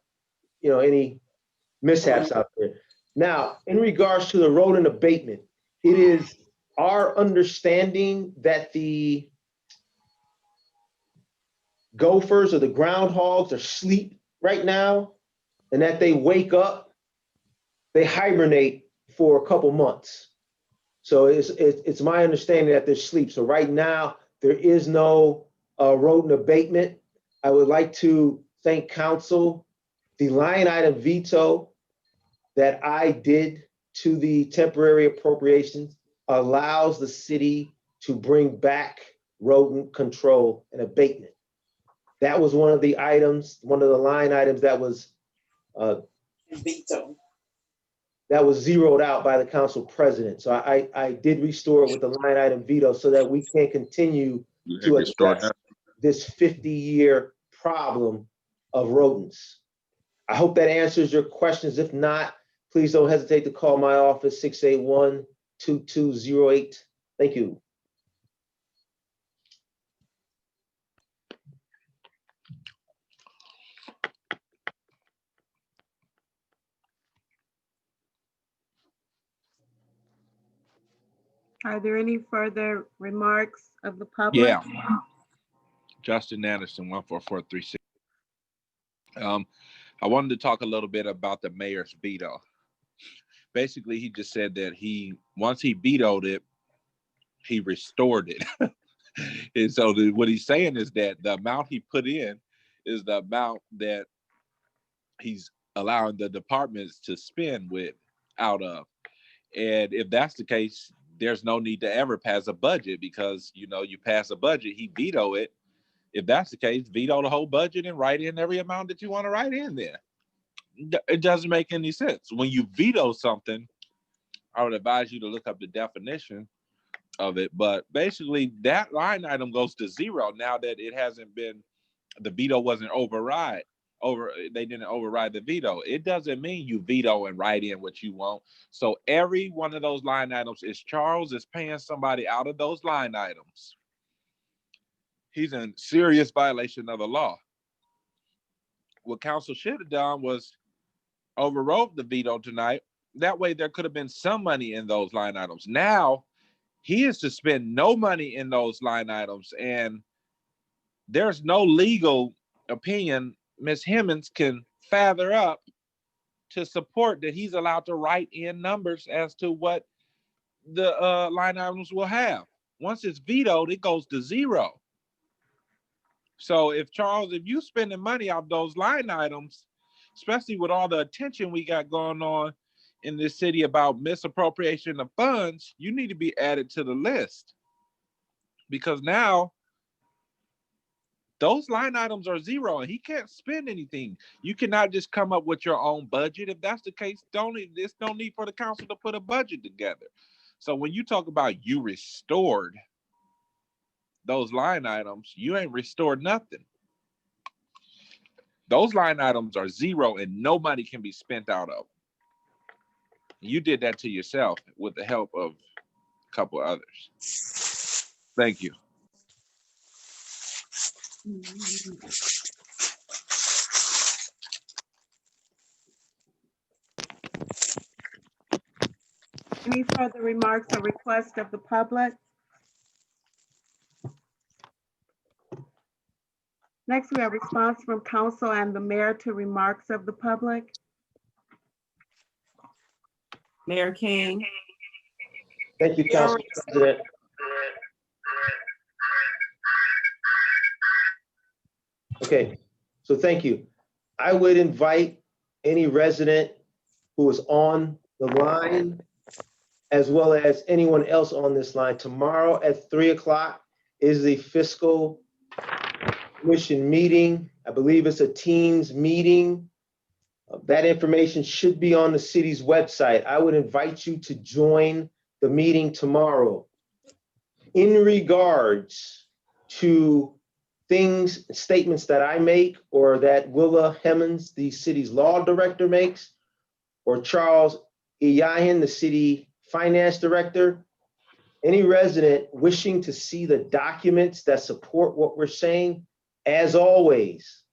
you know, any mishaps out there. Now, in regards to the rodent abatement, it is our understanding that the gophers or the groundhogs are asleep right now, and that they wake up, they hibernate for a couple months. So it's my understanding that they're asleep. So right now, there is no rodent abatement. I would like to thank council. The line item veto that I did to the temporary appropriations allows the city to bring back rodent control and abatement. That was one of the items, one of the line items that was Veto. that was zeroed out by the council president. So I did restore it with the line item veto so that we can continue to address this 50-year problem of rodents. I hope that answers your questions. If not, please don't hesitate to call my office, 681-2208. Thank you. Are there any further remarks of the public? Yeah. Justin Anderson, 14436. I wanted to talk a little bit about the mayor's veto. Basically, he just said that once he vetoed it, he restored it. And so what he's saying is that the amount he put in is the amount that he's allowing the departments to spend out of. And if that's the case, there's no need to ever pass a budget because, you know, you pass a budget, he veto it. If that's the case, veto the whole budget and write in every amount that you want to write in there. It doesn't make any sense. When you veto something, I would advise you to look up the definition of it. But basically, that line item goes to zero now that it hasn't been, the veto wasn't they didn't override the veto. It doesn't mean you veto and write in what you want. So every one of those line items, is Charles is paying somebody out of those line items, he's in serious violation of the law. What council should have done was overrode the veto tonight. That way there could have been some money in those line items. Now he is to spend no money in those line items, and there's no legal opinion Ms. Hemmons can father up to support that he's allowed to write in numbers as to what the line items will have. Once it's vetoed, it goes to zero. So if Charles, if you spending money off those line items, especially with all the attention we got going on in this city about misappropriation of funds, you need to be added to the list. Because now those line items are zero and he can't spend anything. You cannot just come up with your own budget. If that's the case, there's no need for the council to put a budget together. So when you talk about you restored those line items, you ain't restored nothing. Those line items are zero and no money can be spent out of. You did that to yourself with the help of a couple others. Thank you. Any further remarks or requests of the public? Next, we have response from council and the mayor to remarks of the public. Mayor King. Thank you, Council President. Okay, so thank you. I would invite any resident who is on the line, as well as anyone else on this line. Tomorrow at 3 o'clock is the fiscal commission meeting. I believe it's a Teams meeting. That information should be on the city's website. I would invite you to join the meeting tomorrow. In regards to things, statements that I make, or that Willa Hemmons, the city's law director, makes, or Charles Iyahin, the city finance director, any resident wishing to see the documents that support what we're saying, as always,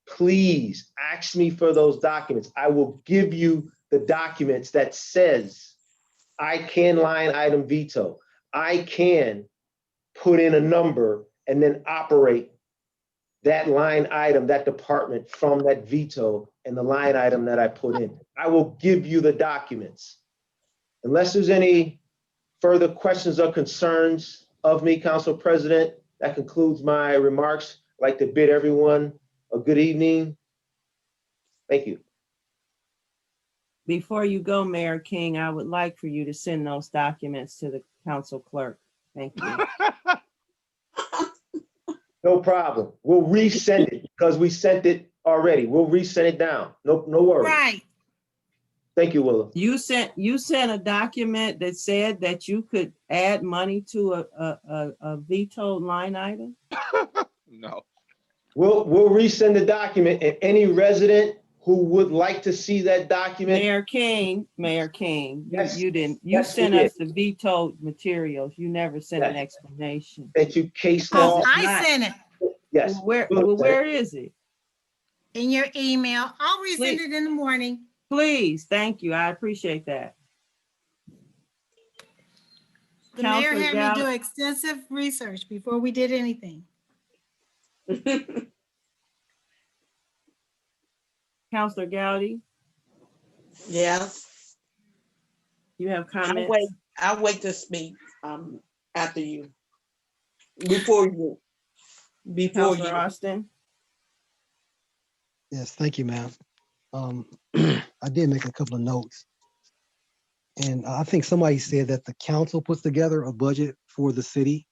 please ask me for those documents. I will give you the documents that says I can line item veto. I can put in a number and then operate that line item, that department from that veto and the line item that I put in. I will give you the documents. Unless there's any further questions or concerns of me, Council President, that concludes my remarks. I'd like to bid everyone a good evening. Thank you. Before you go, Mayor King, I would like for you to send those documents to the council clerk. Thank you. No problem. We'll resend it because we sent it already. We'll resend it down. No worries. Right. Thank you, Willa. You sent a document that said that you could add money to a vetoed line item? No. We'll resend the document, and any resident who would like to see that document. Mayor King, Yes, you didn't. You yes, we sent did. us the vetoed materials. You never sent an explanation. That you case Oh, law. I sent it Yes. Where is it? in your email. I'll resend Please. it in the morning. Please, thank you. I appreciate that. The mayor Councilor had me Gallo. do extensive research before we did anything. Councilor Gowdy, Yes, you have I'll comments? wait, I'll wait to speak, after you. Before you. Councilor Austin? Yes, thank you, ma'am. I did make a couple of notes. And I think somebody said that the council puts together a budget for the city.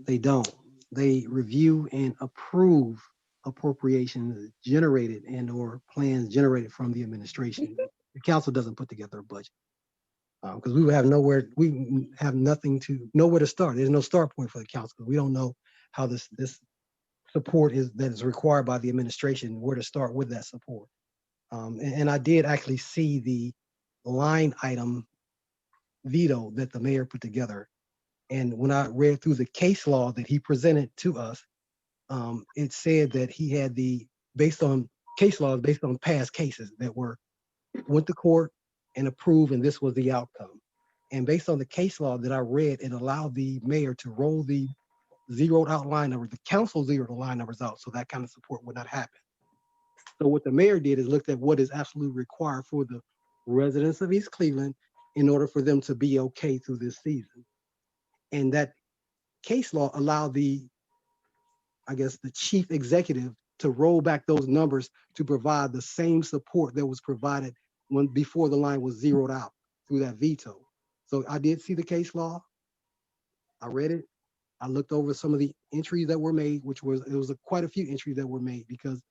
They don't. They review and approve appropriations generated and or plans generated from the administration. The council doesn't put together a budget. Because we would have nowhere to start. There's no start point for the council. We don't know how this support that is required by the administration, where to start with that support. And I did actually see the line item veto that the mayor put together. And when I read through the case law that he presented to us, it said that he had based on case laws, based on past cases that went to court and approved, and this was the outcome. And based on the case law that I read, it allowed the mayor to roll the zeroed out line number, the council zeroed the line numbers out, so that kind of support would not happen. So what the mayor did is looked at what is absolutely required for the residents of East Cleveland in order for them to be okay through this season. And that case law allowed the chief executive to roll back those numbers to provide the same support that was provided before the line was zeroed out through that veto. So I did see the case law. I read it. I looked over some of the entries that were made, it was quite a few entries that were made, because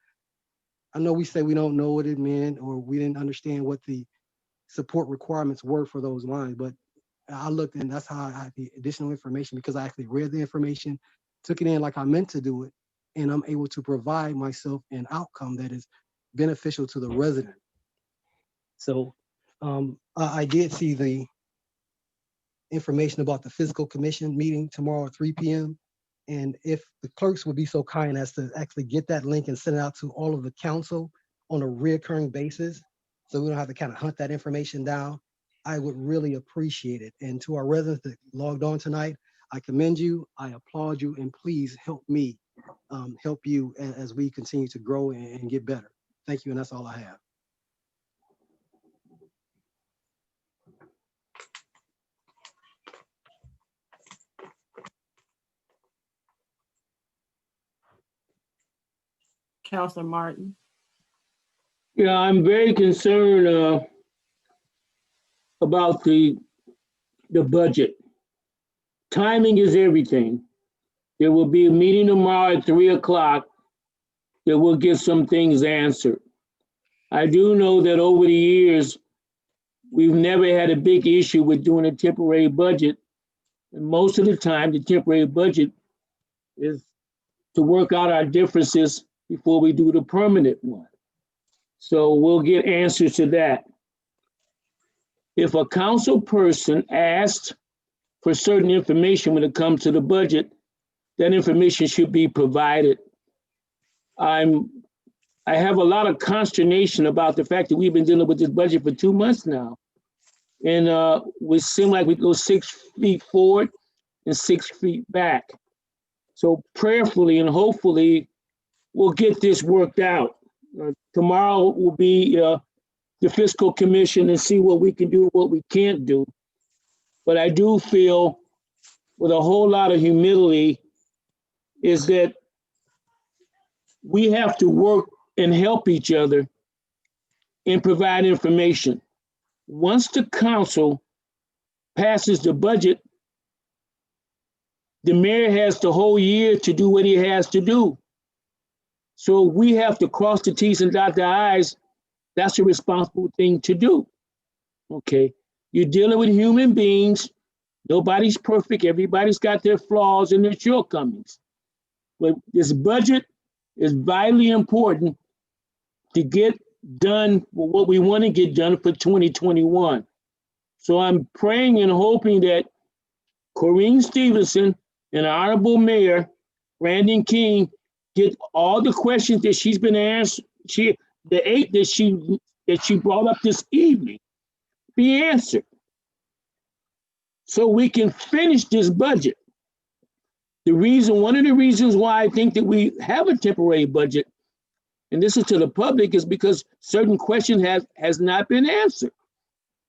I know we say we don't know what it meant or we didn't understand what the support requirements were for those lines, but I looked, and that's how I had the additional information, because I actually read the information, took it in like I meant to do it, and I'm able to provide myself an outcome that is beneficial to the resident. So I did see the information about the fiscal commission meeting tomorrow at 3 p.m. And if the clerks would be so kind as to actually get that link and send it out to all of the council on a reoccurring basis, so we don't have to kind of hunt that information down, I would really appreciate it. And to our residents that logged on tonight, I commend you, I applaud you, and please help me help you as we continue to grow and get better. Thank you, and that's all I have. Counselor Martin. Yeah, I'm very concerned about the budget. Timing is everything. There will be a meeting tomorrow at 3 o'clock that will get some things answered. I do know that over the years, we've never had a big issue with doing a temporary budget. And most of the time, the temporary budget is to work out our differences before we do the permanent one. So we'll get answers to that. If a council person asks for certain information when it comes to the budget, that information should be provided. I have a lot of consternation about the fact that we've been dealing with this budget for 2 months now. And we seem like we go 6 feet forward and 6 feet back. So prayerfully and hopefully we'll get this worked out. Tomorrow will be the fiscal commission and see what we can do, what we can't do. But I do feel with a whole lot of humility is that we have to work and help each other and provide information. Once the council passes the budget, the mayor has the whole year to do what he has to do. So we have to cross the T's and dot the I's. That's a responsible thing to do. Okay, you're dealing with human beings. Nobody's perfect. Everybody's got their flaws and their shortcomings. But this budget is vitally important to get done what we want to get done for 2021. So I'm praying and hoping that Corrine Stevenson and Honorable Mayor Brandon King get all the questions that she's been asked, the 8 that she brought up this evening, be answered. So we can finish this budget. One of the reasons why I think that we have a temporary budget, and this is to the public, is because certain questions has not been answered.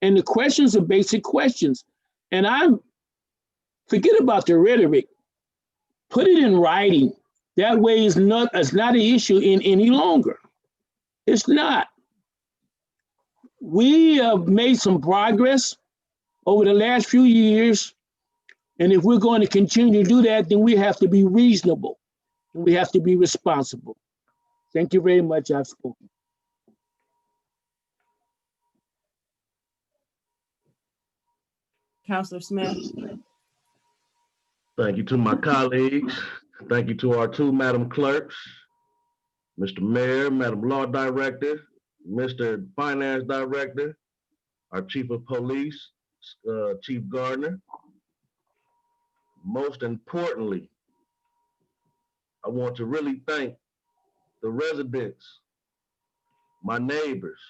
And the questions are basic questions. And forget about the rhetoric. Put it in writing. That way it's not an issue any longer. It's not. We have made some progress over the last few years. And if we're going to continue to do that, then we have to be reasonable and we have to be responsible. Thank you very much. I've spoken. Counselor Smith. Thank you to my colleagues. Thank you to our 2 Madam Clerks, Mr. Mayor, Madam Law Director, Mr. Finance Director, our Chief of Police, Chief Gardner. Most importantly, I want to really thank the residents, my neighbors,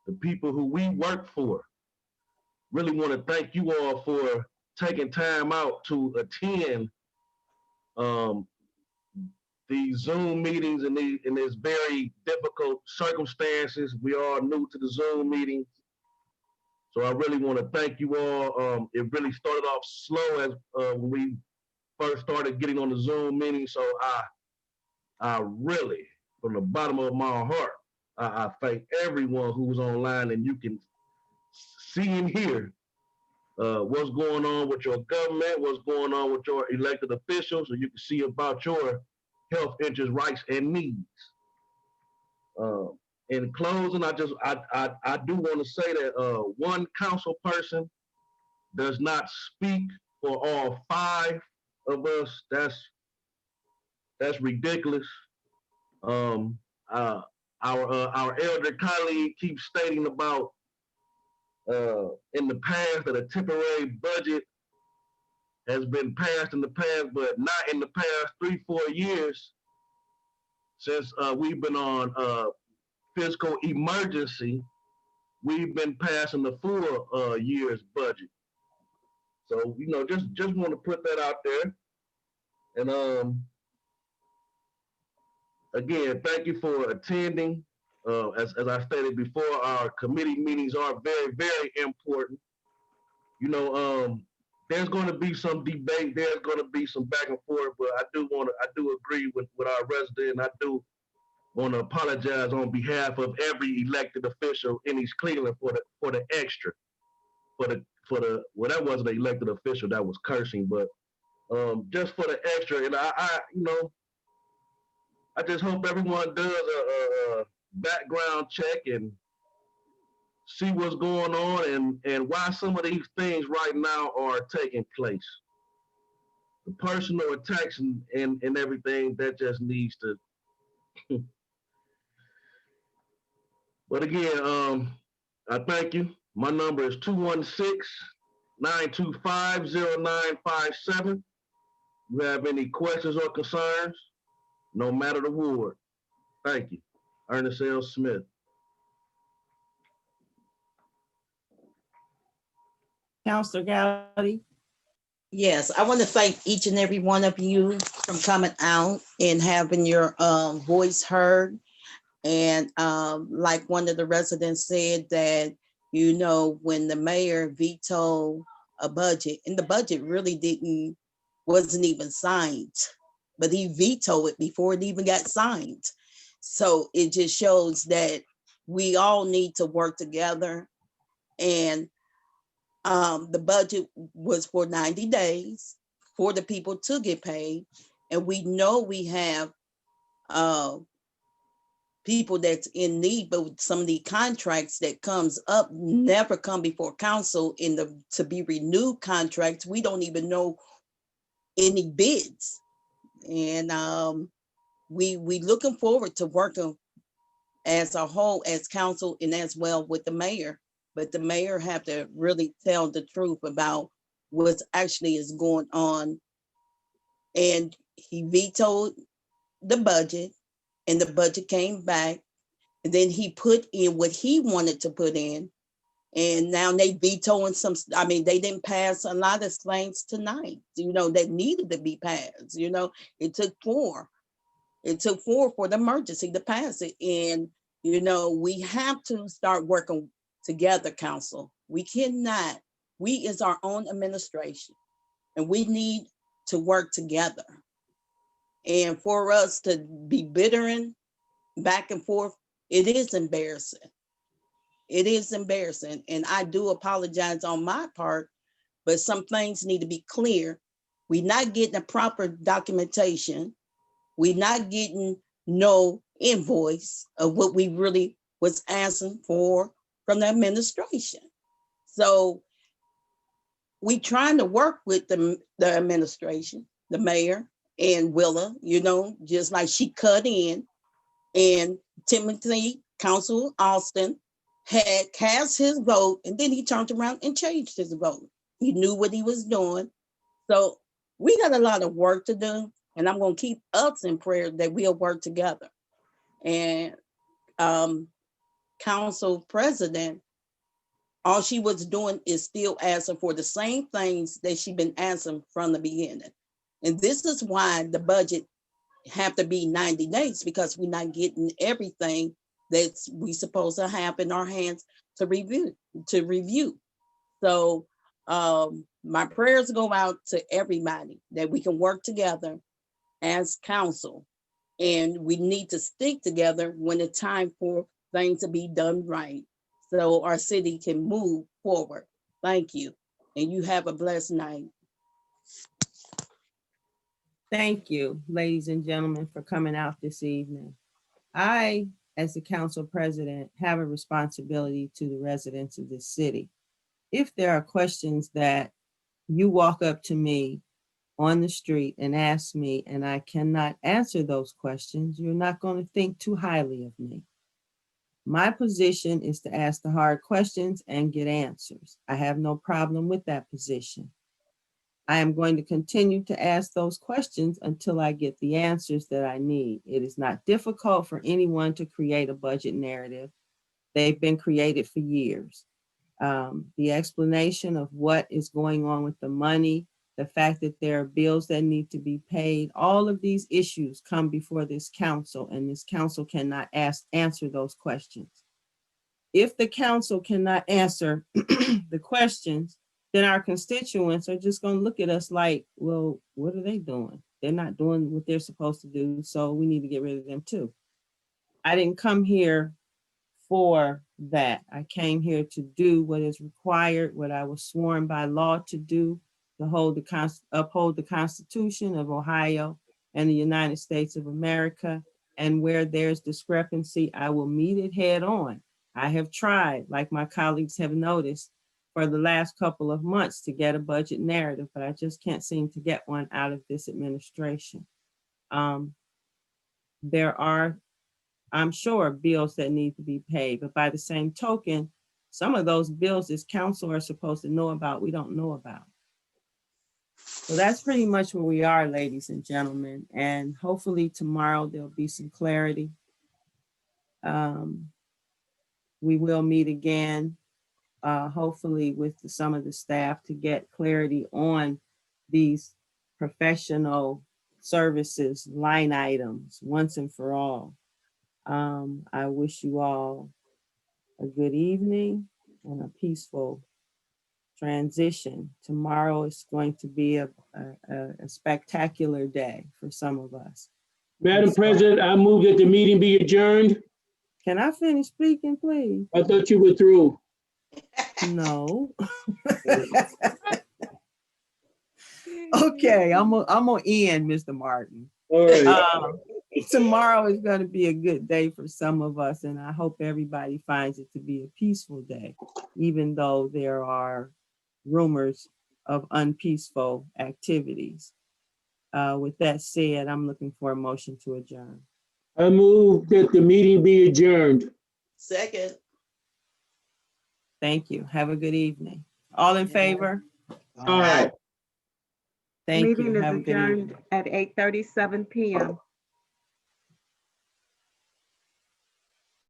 the people who we work for. Really want to thank you all for taking time out to attend these Zoom meetings in these very difficult circumstances. We are new to the Zoom meetings. So I really want to thank you all. It really started off slow as when we first started getting on the Zoom meeting. So I really, from the bottom of my heart, I thank everyone who was online, and you can see and hear what's going on with your government, what's going on with your elected officials, so you can see about your health interests, rights, and needs. In closing, I do want to say that one council person does not speak for all 5 of us. That's ridiculous. our elder colleague keeps stating about in the past that a temporary budget has been passed in the past, but not in the past 3-4 years since we've been on fiscal emergency. We've been passing the full year's budget. So, you know, just want to put that out there. And again, thank you for attending. As I stated before, our committee meetings are very, very important. You know, there's going to be some debate. There's going to be some back and forth, but I do agree with our resident. I do want to apologize on behalf of every elected official in East Cleveland for the extra, well, that wasn't an elected official, that was cursing, but just for the extra. And I you know, I just hope everyone does a background check and see what's going on and why some of these things right now are taking place. The personal attacks and everything, that just needs to. But again, I thank you. My number is 216-925-0957. You have any questions or concerns, no matter the ward. Thank you. Ernest L. Smith. Counselor Gowdy. Yes, I want to thank each and every one of you from coming out and having your voice heard. And like one of the residents said that, you know, when the mayor vetoed a budget, and the budget really wasn't even signed, but he vetoed it before it even got signed. So it just shows that we all need to work together. And the budget was for 90 days for the people to get paid. And we know we have people that's in need, but some of the contracts that comes up never come before council in the to be renewed contracts. We don't even know any bids. And we looking forward to working as a whole, as council and as well with the mayor. But the mayor have to really tell the truth about what actually is going on. And he vetoed the budget, and the budget came back, and then he put in what he wanted to put in. And now they vetoing some, I mean, they didn't pass a lot of things tonight, you know, that needed to be passed. You know, it took 4. It took 4 for the emergency to pass it. And, you know, we have to start working together, council. We cannot, we is our own administration, and we need to work together. And for us to be bittering back and forth, it is embarrassing. It is embarrassing. And I do apologize on my part, but some things need to be clear. We're not getting a proper documentation. We're not getting no invoice of what we really was asking for from the administration. So we trying to work with the administration, the mayor and Willa, you know, just like she cut in, and Timothy, Council Austin, had cast his vote, and then he turned around and changed his vote. He knew what he was doing. So we got a lot of work to do, and I'm gonna keep us in prayer that we'll work together. And Council President, all she was doing is still asking for the same things that she's been asking from the beginning. And this is why the budget have to be 90 days, because we're not getting everything that's we supposed to have in our hands to review. So my prayers go out to everybody that we can work together as council, and we need to stick together when it's time for things to be done right, so our city can move forward. Thank you, and you have a blessed night. Thank you, ladies and gentlemen, for coming out this evening. I, as the council president, have a responsibility to the residents of this city. If there are questions that you walk up to me on the street and ask me, and I cannot answer those questions, you're not going to think too highly of me. My position is to ask the hard questions and get answers. I have no problem with that position. I am going to continue to ask those questions until I get the answers that I need. It is not difficult for anyone to create a budget narrative. They've been created for years. The explanation of what is going on with the money, the fact that there are bills that need to be paid, all of these issues come before this council, and this council cannot answer those questions. If the council cannot answer the questions, then our constituents are just going to look at us like, well, what are they doing? They're not doing what they're supposed to do, so we need to get rid of them too. I didn't come here for that. I came here to do what is required, what I was sworn by law to do, to uphold the Constitution of Ohio and the United States of America. And where there's discrepancy, I will meet it head on. I have tried, like my colleagues have noticed, for the last couple of months to get a budget narrative, but I just can't seem to get one out of this administration. There are, I'm sure, bills that need to be paid, but by the same token, some of those bills this council are supposed to know about, we don't know about. So that's pretty much where we are, ladies and gentlemen, and hopefully tomorrow there'll be some clarity. We will meet again, hopefully with some of the staff to get clarity on these professional services line items once and for all. I wish you all a good evening and a peaceful transition. Tomorrow is going to be a spectacular day for some of us. Madam President, I move that the meeting be adjourned. Can I finish speaking, please? I thought you were through. No. Okay, I'm gonna end, Mr. Martin. All right. Tomorrow is going to be a good day for some of us, and I hope everybody finds it to be a peaceful day, even though there are rumors of unpeaceful activities. With that said, I'm looking for a motion to adjourn. I move that the meeting be adjourned. Second. Thank you. Have a good evening. All in favor? All right. Thank Meeting you. is Have a good adjourned evening. at 8:37 p.m.